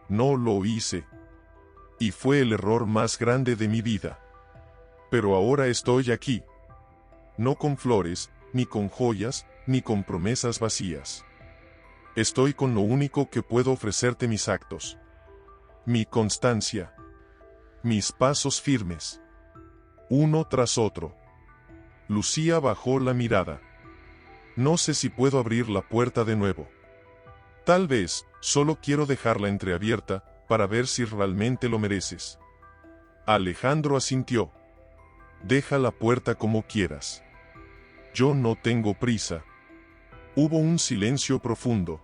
No lo hice. Y fue el error más grande de mi vida. Pero ahora estoy aquí. No con flores, ni con joyas, ni con promesas vacías. Estoy con lo único que puedo ofrecerte: mis actos. Mi constancia. Mis pasos firmes. Uno tras otro. Lucía bajó la mirada. No sé si puedo abrir la puerta de nuevo. Tal vez, solo quiero dejarla entreabierta, para ver si realmente lo mereces. Alejandro asintió. Deja la puerta como quieras. Yo no tengo prisa. Hubo un silencio profundo.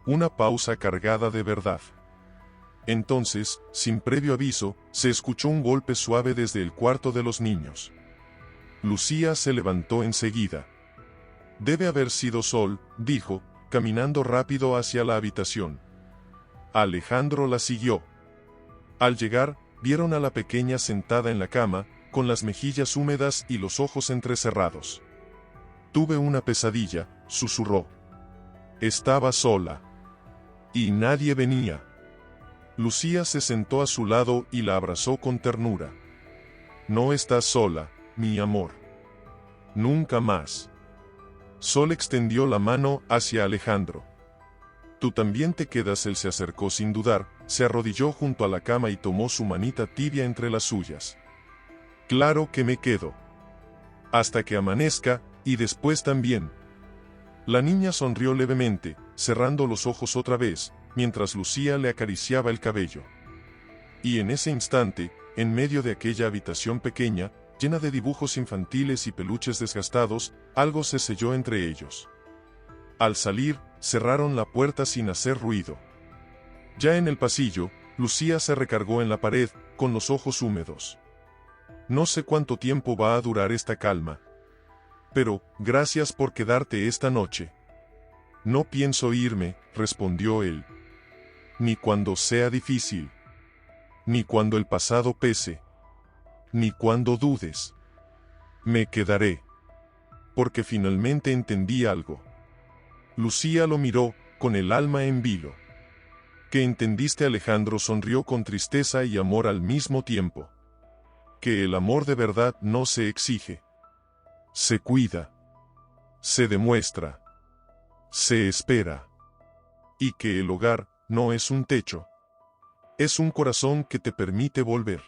Una pausa cargada de verdad. Entonces, sin previo aviso, se escuchó un golpe suave desde el cuarto de los niños. Lucía se levantó enseguida. Debe haber sido Sol, dijo, caminando rápido hacia la habitación. Alejandro la siguió. Al llegar, vieron a la pequeña sentada en la cama, con las mejillas húmedas y los ojos entrecerrados. Tuve una pesadilla, susurró. Estaba sola. Y nadie venía. Lucía se sentó a su lado y la abrazó con ternura. No estás sola, mi amor. Nunca más. Sol extendió la mano hacia Alejandro. Tú también te quedas. Él se acercó sin dudar, se arrodilló junto a la cama y tomó su manita tibia entre las suyas. Claro que me quedo. Hasta que amanezca, y después también. La niña sonrió levemente, cerrando los ojos otra vez, mientras Lucía le acariciaba el cabello. Y en ese instante, en medio de aquella habitación pequeña, llena de dibujos infantiles y peluches desgastados, algo se selló entre ellos. Al salir, cerraron la puerta sin hacer ruido. Ya en el pasillo, Lucía se recargó en la pared, con los ojos húmedos. No sé cuánto tiempo va a durar esta calma. Pero, gracias por quedarte esta noche. No pienso irme, respondió él. Ni cuando sea difícil. Ni cuando el pasado pese. Ni cuando dudes. Me quedaré. Porque finalmente entendí algo. Lucía lo miró, con el alma en vilo. ¿Qué entendiste? Alejandro sonrió con tristeza y amor al mismo tiempo. Que el amor de verdad no se exige. Se cuida. Se demuestra. Se espera. Y que el hogar no es un techo. Es un corazón que te permite volver.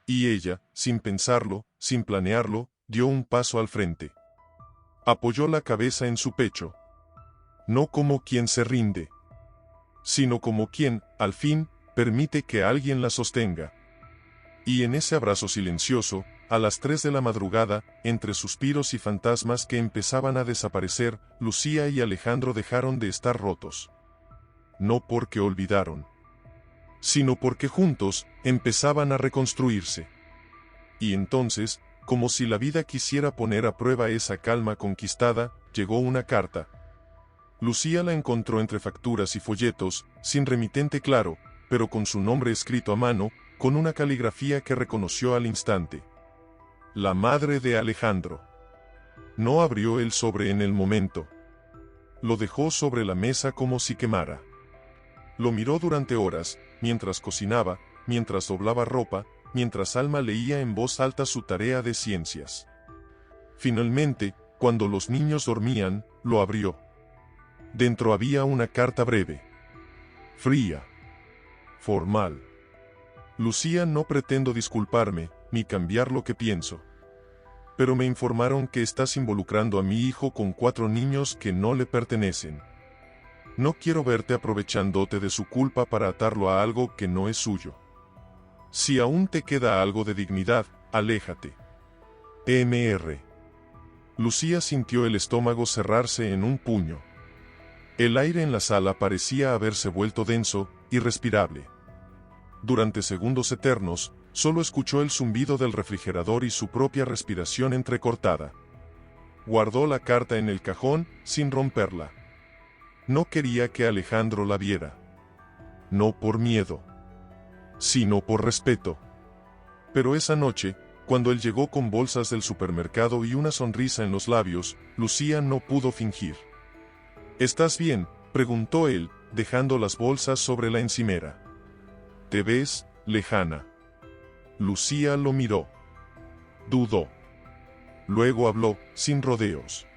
Y ella, sin pensarlo, sin planearlo, dio un paso al frente. Apoyó la cabeza en su pecho. No como quien se rinde, sino como quien, al fin, permite que alguien la sostenga. Y en ese abrazo silencioso, a las 3 de la madrugada, entre suspiros y fantasmas que empezaban a desaparecer, Lucía y Alejandro dejaron de estar rotos. No porque olvidaron. sino porque juntos empezaban a reconstruirse. Y entonces, como si la vida quisiera poner a prueba esa calma conquistada, llegó una carta. Lucía la encontró entre facturas y folletos, sin remitente claro, pero con su nombre escrito a mano, con una caligrafía que reconoció al instante. La madre de Alejandro. No abrió el sobre en el momento. Lo dejó sobre la mesa como si quemara. Lo miró durante horas, mientras cocinaba, mientras doblaba ropa, mientras Alma leía en voz alta su tarea de ciencias. Finalmente, cuando los niños dormían, lo abrió. Dentro había una carta breve. Fría. Formal. Lucía, no pretendo disculparme, ni cambiar lo que pienso. Pero me informaron que estás involucrando a mi hijo con 4 niños que no le pertenecen. No quiero verte aprovechándote de su culpa para atarlo a algo que no es suyo. Si aún te queda algo de dignidad, aléjate. Mr. Lucía sintió el estómago cerrarse en un puño. El aire en la sala parecía haberse vuelto denso, irrespirable. Durante segundos eternos, solo escuchó el zumbido del refrigerador y su propia respiración entrecortada. Guardó la carta en el cajón, sin romperla. No quería que Alejandro la viera. No por miedo, sino por respeto. Pero esa noche, cuando él llegó con bolsas del supermercado y una sonrisa en los labios, Lucía no pudo fingir. ¿Estás bien?, preguntó él, dejando las bolsas sobre la encimera. ¿Te ves lejana? Lucía lo miró. Dudó. Luego habló, sin rodeos.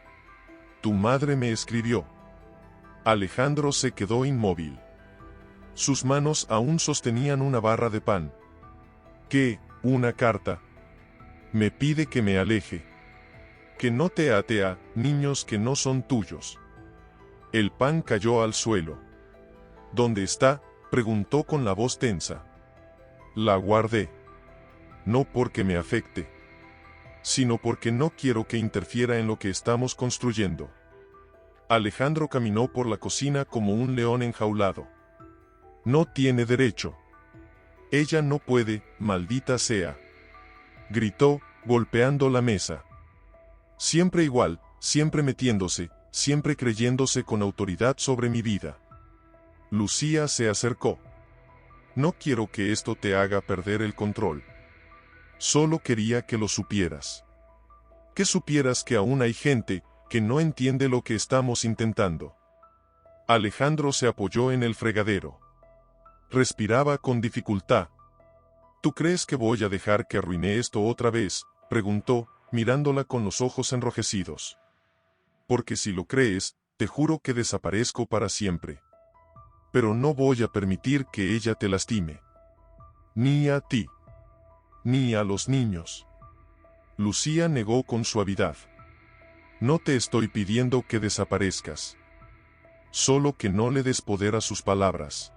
Tu madre me escribió. Alejandro se quedó inmóvil. Sus manos aún sostenían una barra de pan. ¿Qué? ¿Una carta? Me pide que me aleje. Que no te ate a niños que no son tuyos. El pan cayó al suelo. ¿Dónde está?, preguntó con la voz tensa. La guardé. No porque me afecte, sino porque no quiero que interfiera en lo que estamos construyendo. Alejandro caminó por la cocina como un león enjaulado. No tiene derecho. Ella no puede, maldita sea. Gritó, golpeando la mesa. Siempre igual, siempre metiéndose, siempre creyéndose con autoridad sobre mi vida. Lucía se acercó. No quiero que esto te haga perder el control. Solo quería que lo supieras. Que supieras que aún hay gente que no entiende lo que estamos intentando. Alejandro se apoyó en el fregadero. Respiraba con dificultad. ¿Tú crees que voy a dejar que arruine esto otra vez?, preguntó, mirándola con los ojos enrojecidos. Porque si lo crees, te juro que desaparezco para siempre. Pero no voy a permitir que ella te lastime. Ni a ti. Ni a los niños. Lucía negó con suavidad. No te estoy pidiendo que desaparezcas. Solo que no le des poder a sus palabras.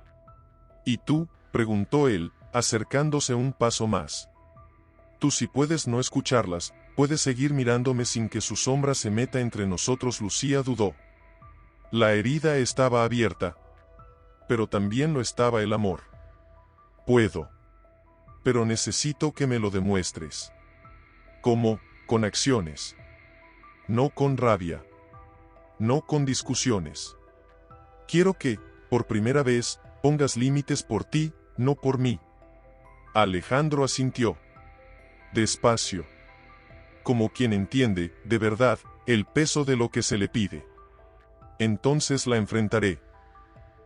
¿Y tú?, preguntó él, acercándose un paso más. Tú, si puedes no escucharlas, puedes seguir mirándome sin que su sombra se meta entre nosotros. Lucía dudó. La herida estaba abierta, pero también lo estaba el amor. Puedo. Pero necesito que me lo demuestres. ¿Cómo? Con acciones. No con rabia. No con discusiones. Quiero que, por primera vez, pongas límites por ti, no por mí. Alejandro asintió. Despacio. Como quien entiende, de verdad, el peso de lo que se le pide. Entonces la enfrentaré.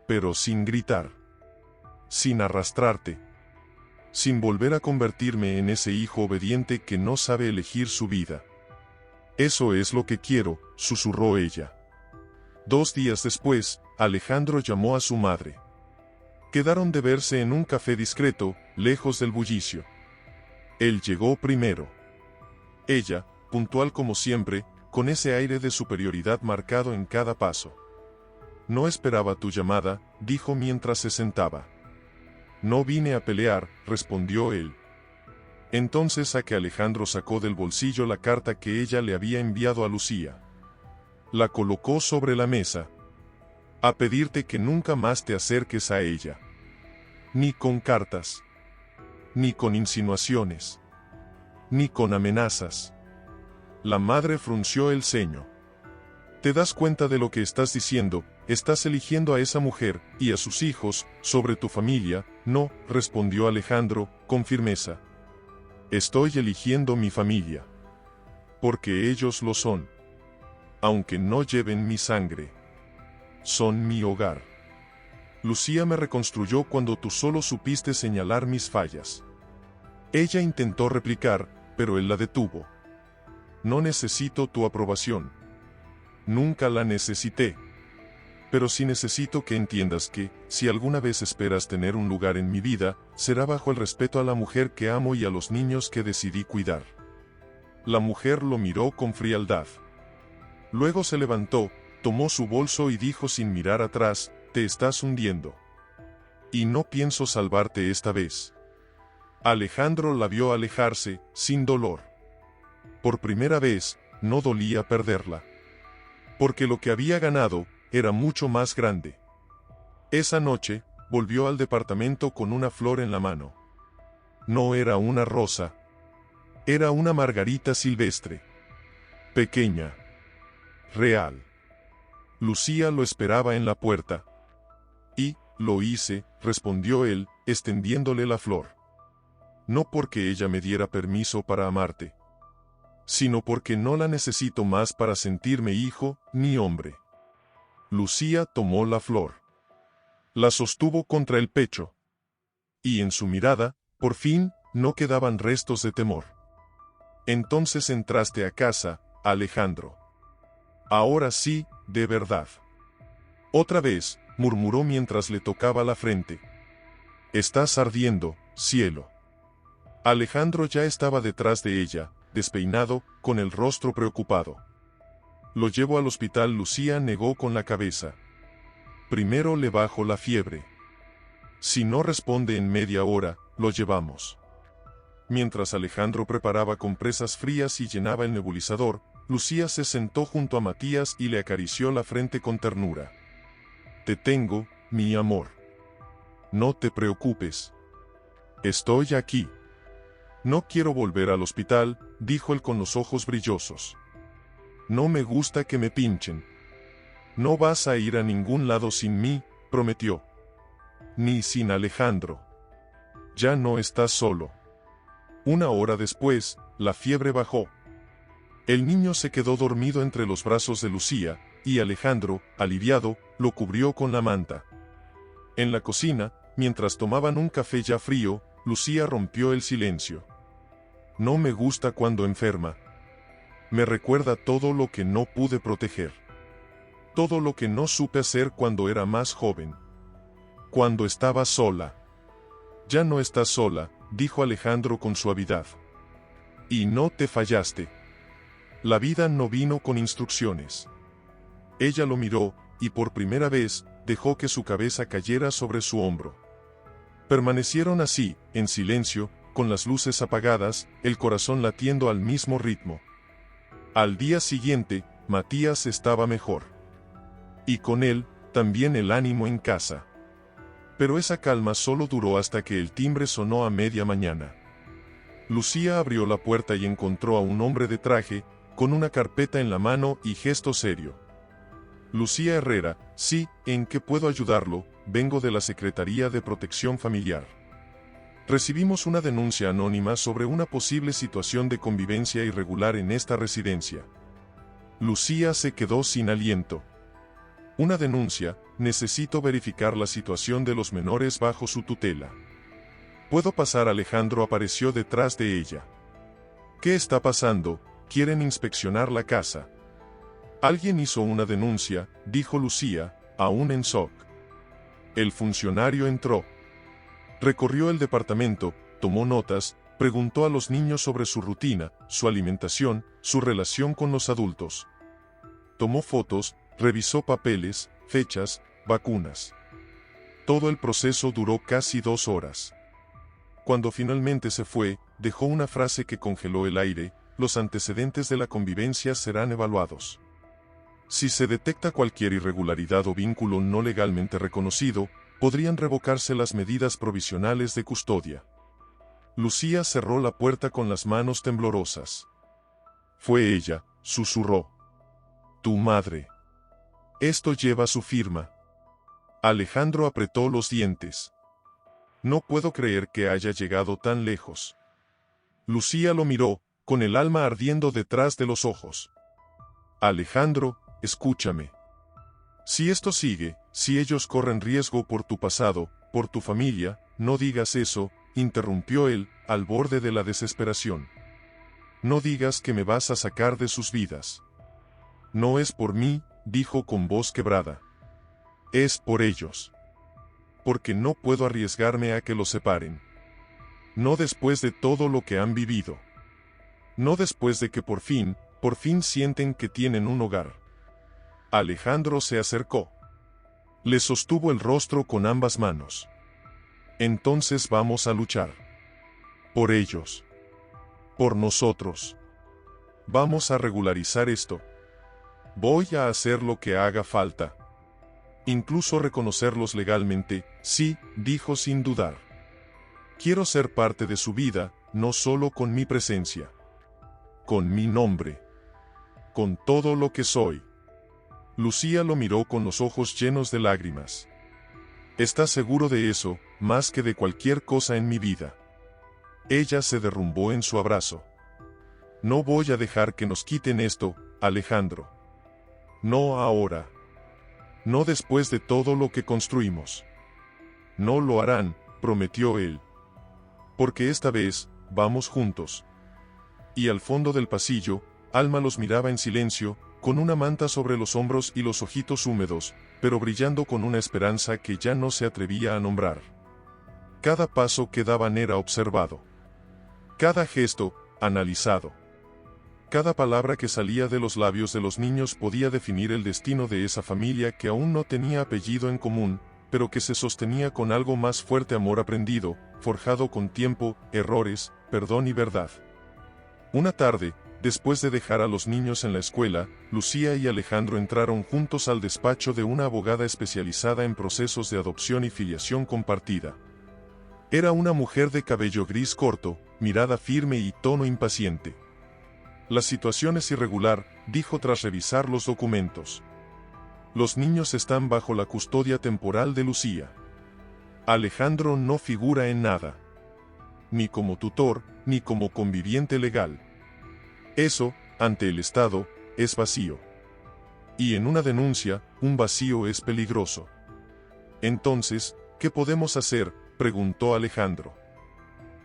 Pero sin gritar. Sin arrastrarte. Sin volver a convertirme en ese hijo obediente que no sabe elegir su vida. Eso es lo que quiero, susurró ella. 2 días después, Alejandro llamó a su madre. Quedaron de verse en un café discreto, lejos del bullicio. Él llegó primero. Ella, puntual como siempre, con ese aire de superioridad marcado en cada paso. No esperaba tu llamada, dijo mientras se sentaba. No vine a pelear, respondió él. Entonces a que Alejandro sacó del bolsillo la carta que ella le había enviado a Lucía. La colocó sobre la mesa. A pedirte que nunca más te acerques a ella. ni con cartas, ni con insinuaciones, ni con amenazas. La madre frunció el ceño. ¿Te das cuenta de lo que estás diciendo? Estás eligiendo a esa mujer y a sus hijos sobre tu familia. No, respondió Alejandro, con firmeza. Estoy eligiendo mi familia. Porque ellos lo son. Aunque no lleven mi sangre. Son mi hogar. Lucía me reconstruyó cuando tú solo supiste señalar mis fallas. Ella intentó replicar, pero él la detuvo. No necesito tu aprobación. Nunca la necesité. Pero sí necesito que entiendas que, si alguna vez esperas tener un lugar en mi vida, será bajo el respeto a la mujer que amo y a los niños que decidí cuidar. La mujer lo miró con frialdad. Luego se levantó, tomó su bolso y dijo sin mirar atrás, te estás hundiendo. Y no pienso salvarte esta vez. Alejandro la vio alejarse, sin dolor. Por primera vez, no dolía perderla. Porque lo que había ganado, era mucho más grande. Esa noche, volvió al departamento con una flor en la mano. No era una rosa. Era una margarita silvestre. Pequeña. Real. Lucía lo esperaba en la puerta. Y, lo hice, respondió él, extendiéndole la flor. No porque ella me diera permiso para amarte, sino porque no la necesito más para sentirme hijo, ni hombre. Lucía tomó la flor. La sostuvo contra el pecho. Y en su mirada, por fin, no quedaban restos de temor. Entonces entraste a casa, Alejandro. Ahora sí, de verdad. Otra vez, murmuró mientras le tocaba la frente. Estás ardiendo, cielo. Alejandro ya estaba detrás de ella, despeinado, con el rostro preocupado. Lo llevo al hospital. Lucía negó con la cabeza. Primero le bajo la fiebre. Si no responde en media hora, lo llevamos. Mientras Alejandro preparaba compresas frías y llenaba el nebulizador, Lucía se sentó junto a Matías y le acarició la frente con ternura. Te tengo, mi amor. No te preocupes. Estoy aquí. No quiero volver al hospital, dijo él con los ojos brillosos. No me gusta que me pinchen. No vas a ir a ningún lado sin mí, prometió. Ni sin Alejandro. Ya no estás solo. Una hora después, la fiebre bajó. El niño se quedó dormido entre los brazos de Lucía, y Alejandro, aliviado, lo cubrió con la manta. En la cocina, mientras tomaban un café ya frío, Lucía rompió el silencio. No me gusta cuando enferma. Me recuerda todo lo que no pude proteger. Todo lo que no supe hacer cuando era más joven. Cuando estaba sola. Ya no estás sola, dijo Alejandro con suavidad. Y no te fallaste. La vida no vino con instrucciones. Ella lo miró, y por primera vez, dejó que su cabeza cayera sobre su hombro. Permanecieron así, en silencio, con las luces apagadas, el corazón latiendo al mismo ritmo. Al día siguiente, Matías estaba mejor. Y con él, también el ánimo en casa. Pero esa calma solo duró hasta que el timbre sonó a media mañana. Lucía abrió la puerta y encontró a un hombre de traje, con una carpeta en la mano y gesto serio. Lucía Herrera, sí, ¿en qué puedo ayudarlo? Vengo de la Secretaría de Protección Familiar. Recibimos una denuncia anónima sobre una posible situación de convivencia irregular en esta residencia. Lucía se quedó sin aliento. Una denuncia, necesito verificar la situación de los menores bajo su tutela. ¿Puedo pasar? Alejandro apareció detrás de ella. ¿Qué está pasando? Quieren inspeccionar la casa. Alguien hizo una denuncia, dijo Lucía, aún en shock. El funcionario entró. Recorrió el departamento, tomó notas, preguntó a los niños sobre su rutina, su alimentación, su relación con los adultos. Tomó fotos, revisó papeles, fechas, vacunas. Todo el proceso duró casi 2 horas. Cuando finalmente se fue, dejó una frase que congeló el aire: los antecedentes de la convivencia serán evaluados. Si se detecta cualquier irregularidad o vínculo no legalmente reconocido, podrían revocarse las medidas provisionales de custodia. Lucía cerró la puerta con las manos temblorosas. Fue ella, susurró. Tu madre. Esto lleva su firma. Alejandro apretó los dientes. No puedo creer que haya llegado tan lejos. Lucía lo miró, con el alma ardiendo detrás de los ojos. Alejandro, escúchame. Si esto sigue, si ellos corren riesgo por tu pasado, por tu familia, no digas eso, interrumpió él, al borde de la desesperación. No digas que me vas a sacar de sus vidas. No es por mí, dijo con voz quebrada. Es por ellos. Porque no puedo arriesgarme a que los separen. No después de todo lo que han vivido. No después de que por fin sienten que tienen un hogar. Alejandro se acercó. Le sostuvo el rostro con ambas manos. Entonces vamos a luchar. Por ellos. Por nosotros. Vamos a regularizar esto. Voy a hacer lo que haga falta. Incluso reconocerlos legalmente, sí, dijo sin dudar. Quiero ser parte de su vida, no solo con mi presencia. Con mi nombre. Con todo lo que soy. Lucía lo miró con los ojos llenos de lágrimas. ¿Estás seguro de eso, más que de cualquier cosa en mi vida? Ella se derrumbó en su abrazo. No voy a dejar que nos quiten esto, Alejandro. No ahora. No después de todo lo que construimos. No lo harán, prometió él. Porque esta vez, vamos juntos. Y al fondo del pasillo, Alma los miraba en silencio, con una manta sobre los hombros y los ojitos húmedos, pero brillando con una esperanza que ya no se atrevía a nombrar. Cada paso que daban era observado. Cada gesto, analizado. Cada palabra que salía de los labios de los niños podía definir el destino de esa familia que aún no tenía apellido en común, pero que se sostenía con algo más fuerte: amor aprendido, forjado con tiempo, errores, perdón y verdad. Una tarde, después de dejar a los niños en la escuela, Lucía y Alejandro entraron juntos al despacho de una abogada especializada en procesos de adopción y filiación compartida. Era una mujer de cabello gris corto, mirada firme y tono impaciente. La situación es irregular, dijo tras revisar los documentos. Los niños están bajo la custodia temporal de Lucía. Alejandro no figura en nada. Ni como tutor, ni como conviviente legal. Eso, ante el Estado, es vacío. Y en una denuncia, un vacío es peligroso. Entonces, ¿qué podemos hacer?, preguntó Alejandro.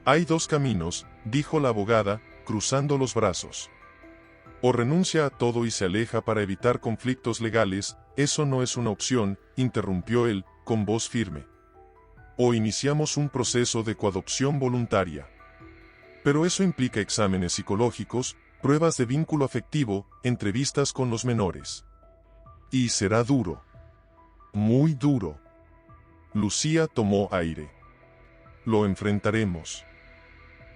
Hay dos caminos, dijo la abogada, cruzando los brazos. O renuncia a todo y se aleja para evitar conflictos legales. Eso no es una opción, interrumpió él, con voz firme. O iniciamos un proceso de coadopción voluntaria. Pero eso implica exámenes psicológicos, pruebas de vínculo afectivo, entrevistas con los menores. Y será duro. Muy duro. Lucía tomó aire. Lo enfrentaremos.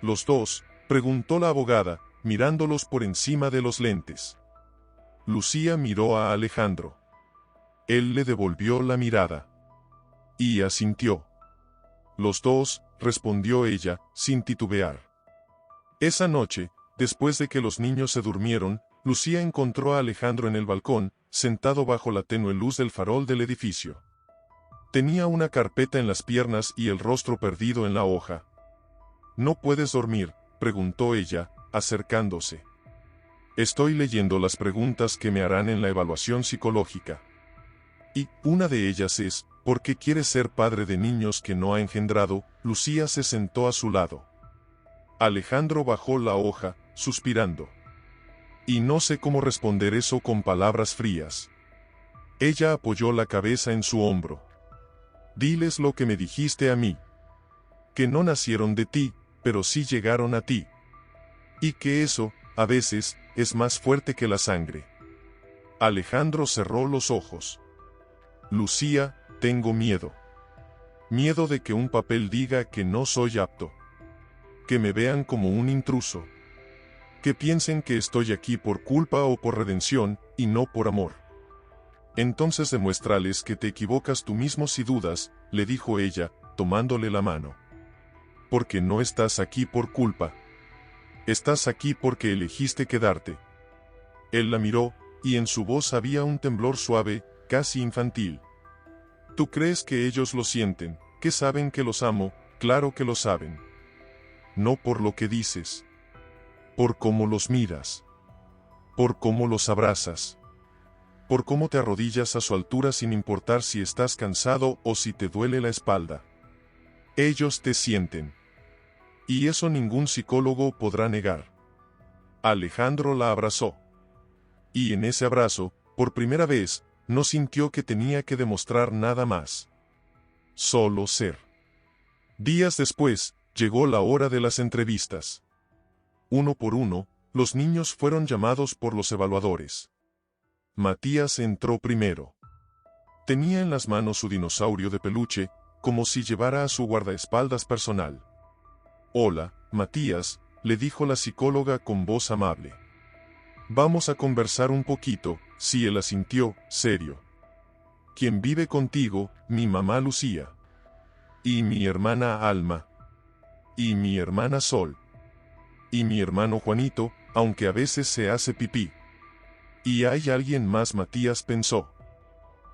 ¿Los dos?, preguntó la abogada, mirándolos por encima de los lentes. Lucía miró a Alejandro. Él le devolvió la mirada. Y asintió. Los dos, respondió ella, sin titubear. Esa noche, después de que los niños se durmieron, Lucía encontró a Alejandro en el balcón, sentado bajo la tenue luz del farol del edificio. Tenía una carpeta en las piernas y el rostro perdido en la hoja. ¿No puedes dormir?, preguntó ella, acercándose. Estoy leyendo las preguntas que me harán en la evaluación psicológica. Y una de ellas es, ¿por qué quieres ser padre de niños que no ha engendrado? Lucía se sentó a su lado. Alejandro bajó la hoja, suspirando. Y no sé cómo responder eso con palabras frías. Ella apoyó la cabeza en su hombro. Diles lo que me dijiste a mí. Que no nacieron de ti, pero sí llegaron a ti. Y que eso, a veces, es más fuerte que la sangre. Alejandro cerró los ojos. Lucía, tengo miedo. Miedo de que un papel diga que no soy apto. Que me vean como un intruso. Que piensen que estoy aquí por culpa o por redención, y no por amor. Entonces demuéstrales que te equivocas tú mismo si dudas, le dijo ella, tomándole la mano. Porque no estás aquí por culpa. Estás aquí porque elegiste quedarte. Él la miró, y en su voz había un temblor suave, casi infantil. ¿Tú crees que ellos lo sienten, que saben que los amo? Claro que lo saben. No por lo que dices. Por cómo los miras. Por cómo los abrazas. Por cómo te arrodillas a su altura sin importar si estás cansado o si te duele la espalda. Ellos te sienten. Y eso ningún psicólogo podrá negar. Alejandro la abrazó. Y en ese abrazo, por primera vez, no sintió que tenía que demostrar nada más. Solo ser. Días después, llegó la hora de las entrevistas. Uno por uno, los niños fueron llamados por los evaluadores. Matías entró primero. Tenía en las manos su dinosaurio de peluche, como si llevara a su guardaespaldas personal. «Hola, Matías», le dijo la psicóloga con voz amable. «Vamos a conversar un poquito», sí, él asintió, serio. «¿Quién vive contigo?» «Mi mamá Lucía. Y mi hermana Alma. Y mi hermana Sol. Y mi hermano Juanito, aunque a veces se hace pipí. ¿Y hay alguien más?», Matías pensó.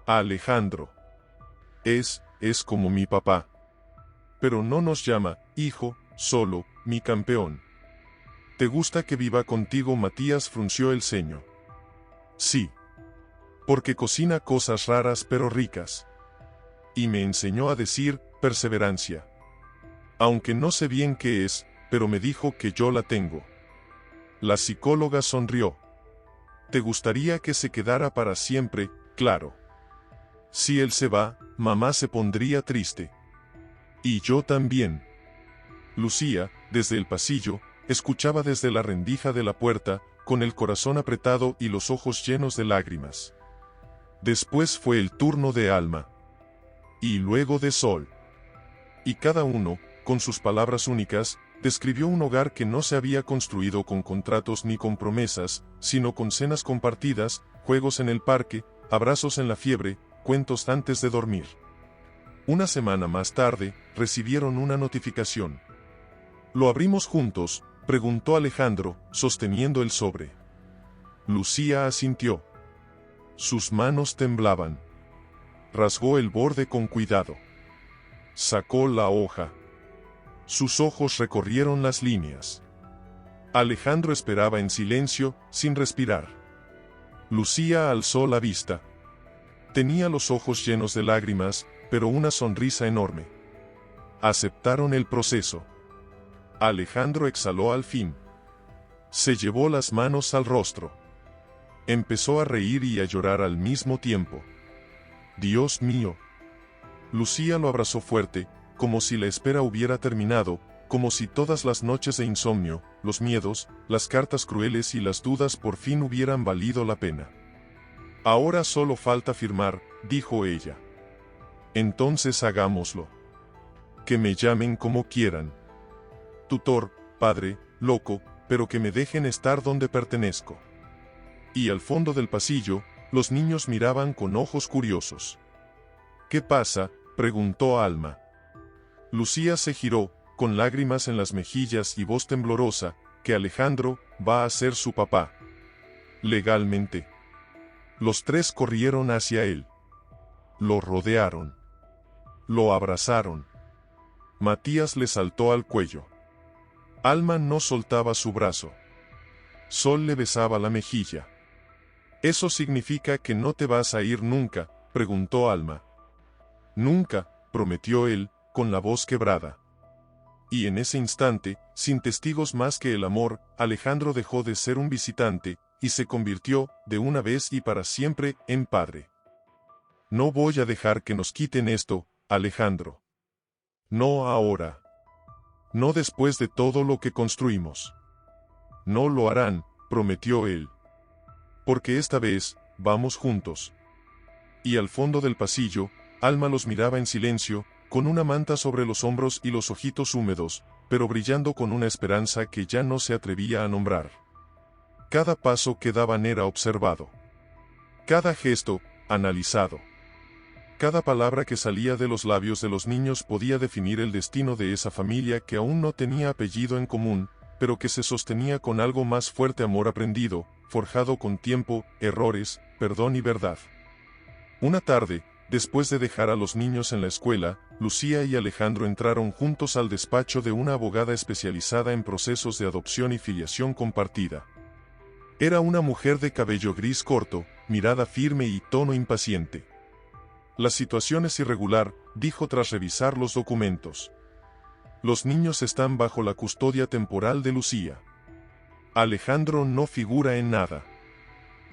«Alejandro. Es como mi papá. Pero no nos llama hijo, solo mi campeón». «¿Te gusta que viva contigo?», Matías frunció el ceño. «Sí. Porque cocina cosas raras pero ricas. Y me enseñó a decir perseverancia. Aunque no sé bien qué es, pero me dijo que yo la tengo». La psicóloga sonrió. «¿Te gustaría que se quedara para siempre?». «Claro. Si él se va, mamá se pondría triste. Y yo también». Lucía, desde el pasillo, escuchaba desde la rendija de la puerta, con el corazón apretado y los ojos llenos de lágrimas. Después fue el turno de Alma. Y luego de Sol. Y cada uno, con sus palabras únicas, describió un hogar que no se había construido con contratos ni con promesas, sino con cenas compartidas, juegos en el parque, abrazos en la fiebre, cuentos antes de dormir. Una semana más tarde, recibieron una notificación. «¿Lo abrimos juntos?», preguntó Alejandro, sosteniendo el sobre. Lucía asintió. Sus manos temblaban. Rasgó el borde con cuidado. Sacó la hoja. Sus ojos recorrieron las líneas. Alejandro esperaba en silencio, sin respirar. Lucía alzó la vista. Tenía los ojos llenos de lágrimas, pero una sonrisa enorme. Aceptaron el proceso. Alejandro exhaló al fin. Se llevó las manos al rostro. Empezó a reír y a llorar al mismo tiempo. «Dios mío». Lucía lo abrazó fuerte, como si la espera hubiera terminado, como si todas las noches de insomnio, los miedos, las cartas crueles y las dudas por fin hubieran valido la pena. «Ahora solo falta firmar», dijo ella. «Entonces hagámoslo. Que me llamen como quieran. Tutor, padre, loco, pero que me dejen estar donde pertenezco». Y al fondo del pasillo, los niños miraban con ojos curiosos. «¿Qué pasa?», preguntó Alma. Lucía se giró, con lágrimas en las mejillas y voz temblorosa, «que Alejandro va a ser su papá. Legalmente». Los tres corrieron hacia él. Lo rodearon. Lo abrazaron. Matías le saltó al cuello. Alma no soltaba su brazo. Sol le besaba la mejilla. «¿Eso significa que no te vas a ir nunca?», preguntó Alma. «Nunca», prometió él, con la voz quebrada. Y en ese instante, sin testigos más que el amor, Alejandro dejó de ser un visitante, y se convirtió, de una vez y para siempre, en padre. «No voy a dejar que nos quiten esto, Alejandro. No ahora. No después de todo lo que construimos». «No lo harán», prometió él. «Porque esta vez, vamos juntos». Y al fondo del pasillo, Alma los miraba en silencio, con una manta sobre los hombros y los ojitos húmedos, pero brillando con una esperanza que ya no se atrevía a nombrar. Cada paso que daban era observado. Cada gesto, analizado. Cada palabra que salía de los labios de los niños podía definir el destino de esa familia que aún no tenía apellido en común, pero que se sostenía con algo más fuerte: amor aprendido, forjado con tiempo, errores, perdón y verdad. Una tarde, después de dejar a los niños en la escuela, Lucía y Alejandro entraron juntos al despacho de una abogada especializada en procesos de adopción y filiación compartida. Era una mujer de cabello gris corto, mirada firme y tono impaciente. La situación es irregular, dijo tras revisar los documentos. Los niños están bajo la custodia temporal de Lucía. Alejandro no figura en nada.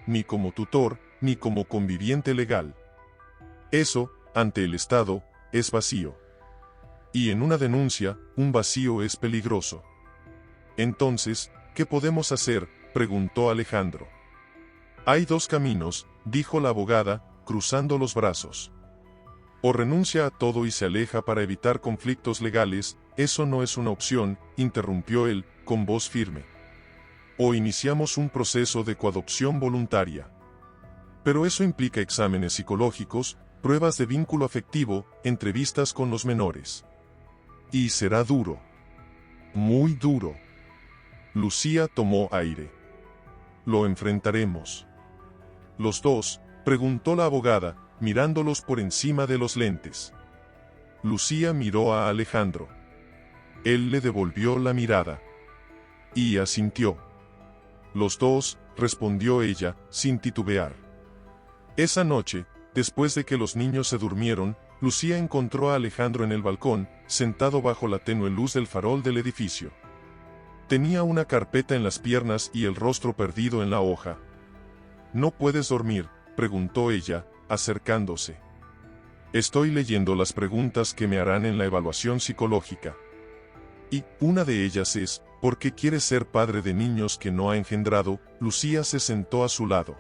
Ni como tutor, ni como conviviente legal. Eso, ante el Estado, es vacío. Y en una denuncia, un vacío es peligroso. Entonces, ¿qué podemos hacer?, preguntó Alejandro. Hay dos caminos, dijo la abogada, cruzando los brazos. O renuncia a todo y se aleja para evitar conflictos legales. Eso no es una opción, interrumpió él, con voz firme. O iniciamos un proceso de coadopción voluntaria. Pero eso implica exámenes psicológicos, pruebas de vínculo afectivo, entrevistas con los menores. Y será duro. Muy duro. Lucía tomó aire. Lo enfrentaremos. ¿Los dos?, preguntó la abogada, mirándolos por encima de los lentes. Lucía miró a Alejandro. Él le devolvió la mirada. Y asintió. Los dos, respondió ella, sin titubear. Esa noche, después de que los niños se durmieron, Lucía encontró a Alejandro en el balcón, sentado bajo la tenue luz del farol del edificio. Tenía una carpeta en las piernas y el rostro perdido en la hoja. ¿No puedes dormir?, preguntó ella, acercándose. Estoy leyendo las preguntas que me harán en la evaluación psicológica. Y una de ellas es, ¿por qué quieres ser padre de niños que no ha engendrado? Lucía se sentó a su lado.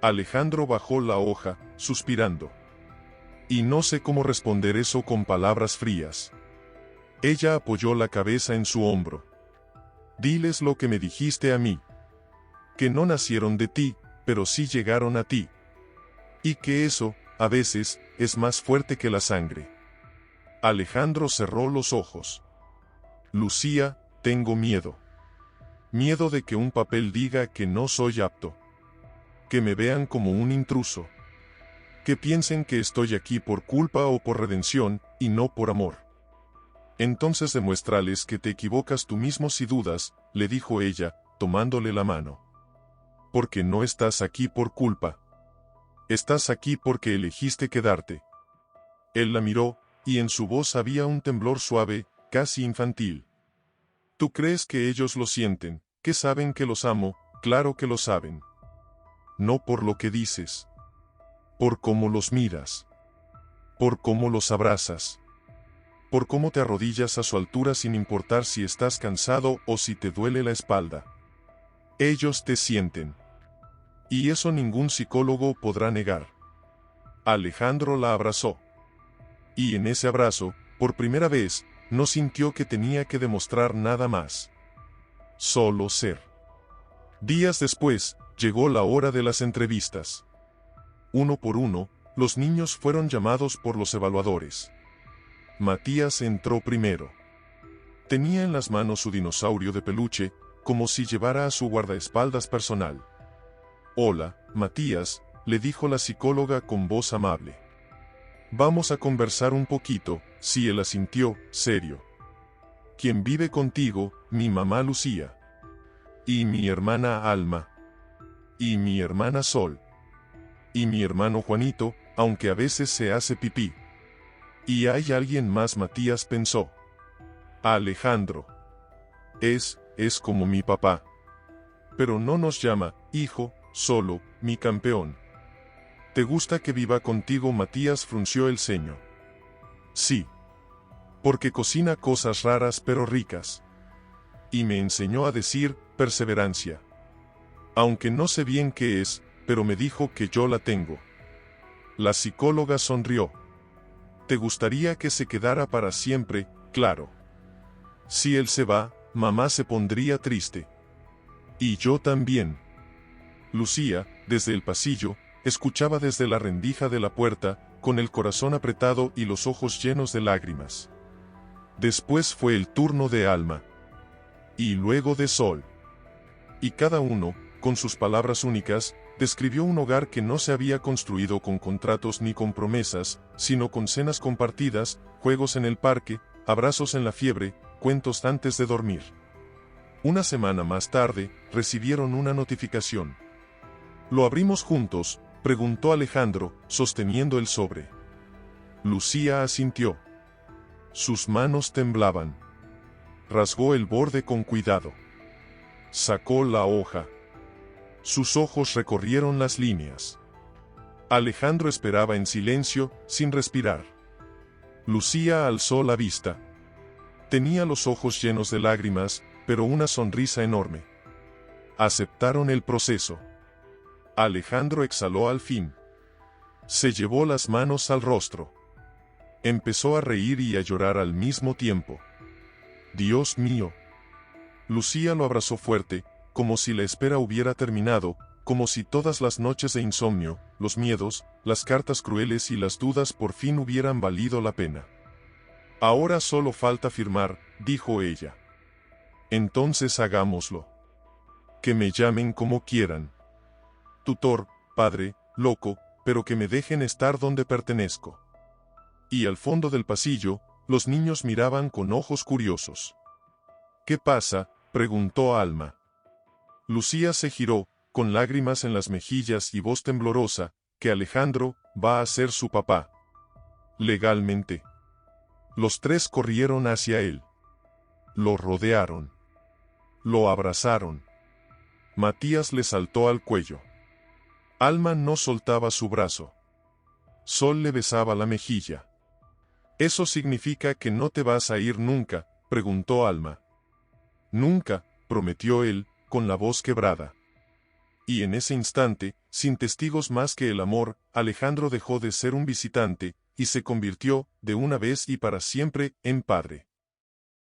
Alejandro bajó la hoja, suspirando. Y no sé cómo responder eso con palabras frías. Ella apoyó la cabeza en su hombro. Diles lo que me dijiste a mí. Que no nacieron de ti, pero sí llegaron a ti. Y que eso, a veces, es más fuerte que la sangre. Alejandro cerró los ojos. Lucía, tengo miedo. Miedo de que un papel diga que no soy apto. Que me vean como un intruso. Que piensen que estoy aquí por culpa o por redención, y no por amor. Entonces demuéstrales que te equivocas tú mismo si dudas, le dijo ella, tomándole la mano. Porque no estás aquí por culpa. Estás aquí porque elegiste quedarte. Él la miró, y en su voz había un temblor suave, casi infantil. ¿Tú crees que ellos lo sienten, que saben que los amo? Claro que lo saben. No por lo que dices. Por cómo los miras. Por cómo los abrazas. Por cómo te arrodillas a su altura sin importar si estás cansado o si te duele la espalda. Ellos te sienten. Y eso ningún psicólogo podrá negar. Alejandro la abrazó. Y en ese abrazo, por primera vez, no sintió que tenía que demostrar nada más. Solo ser. Días después, llegó la hora de las entrevistas. Uno por uno, los niños fueron llamados por los evaluadores. Matías entró primero. Tenía en las manos su dinosaurio de peluche, como si llevara a su guardaespaldas personal. Hola, Matías, le dijo la psicóloga con voz amable. Vamos a conversar un poquito. Sí, él asintió, serio. ¿Quién vive contigo? Mi mamá Lucía. Y mi hermana Alma. Y mi hermana Sol. Y mi hermano Juanito, aunque a veces se hace pipí. ¿Y hay alguien más? Matías pensó. Alejandro. Es como mi papá. Pero no nos llama hijo, solo, mi campeón. ¿Te gusta que viva contigo? Matías frunció el ceño. Sí. Porque cocina cosas raras pero ricas. Y me enseñó a decir, perseverancia. Aunque no sé bien qué es, pero me dijo que yo la tengo. La psicóloga sonrió. ¿Te gustaría que se quedara para siempre? Claro. Si él se va, mamá se pondría triste. Y yo también. Lucía, desde el pasillo, escuchaba desde la rendija de la puerta, con el corazón apretado y los ojos llenos de lágrimas. Después fue el turno de Alma. Y luego de Sol. Y cada uno, con sus palabras únicas, describió un hogar que no se había construido con contratos ni con promesas, sino con cenas compartidas, juegos en el parque, abrazos en la fiebre, cuentos antes de dormir. Una semana más tarde, recibieron una notificación. ¿Lo abrimos juntos?, preguntó Alejandro, sosteniendo el sobre. Lucía asintió. Sus manos temblaban. Rasgó el borde con cuidado. Sacó la hoja. Sus ojos recorrieron las líneas. Alejandro esperaba en silencio, sin respirar. Lucía alzó la vista. Tenía los ojos llenos de lágrimas, pero una sonrisa enorme. Aceptaron el proceso. Alejandro exhaló al fin. Se llevó las manos al rostro. Empezó a reír y a llorar al mismo tiempo. Dios mío. Lucía lo abrazó fuerte, como si la espera hubiera terminado, como si todas las noches de insomnio, los miedos, las cartas crueles y las dudas por fin hubieran valido la pena. Ahora solo falta firmar, dijo ella. Entonces hagámoslo. Que me llamen como quieran. Tutor, padre, loco, pero que me dejen estar donde pertenezco. Y al fondo del pasillo, los niños miraban con ojos curiosos. ¿Qué pasa?, preguntó Alma. Lucía se giró, con lágrimas en las mejillas y voz temblorosa, que Alejandro va a ser su papá. Legalmente. Los tres corrieron hacia él. Lo rodearon. Lo abrazaron. Matías le saltó al cuello. Alma no soltaba su brazo. Sol le besaba la mejilla. ¿Eso significa que no te vas a ir nunca?, preguntó Alma. Nunca, prometió él, con la voz quebrada. Y en ese instante, sin testigos más que el amor, Alejandro dejó de ser un visitante, y se convirtió, de una vez y para siempre, en padre.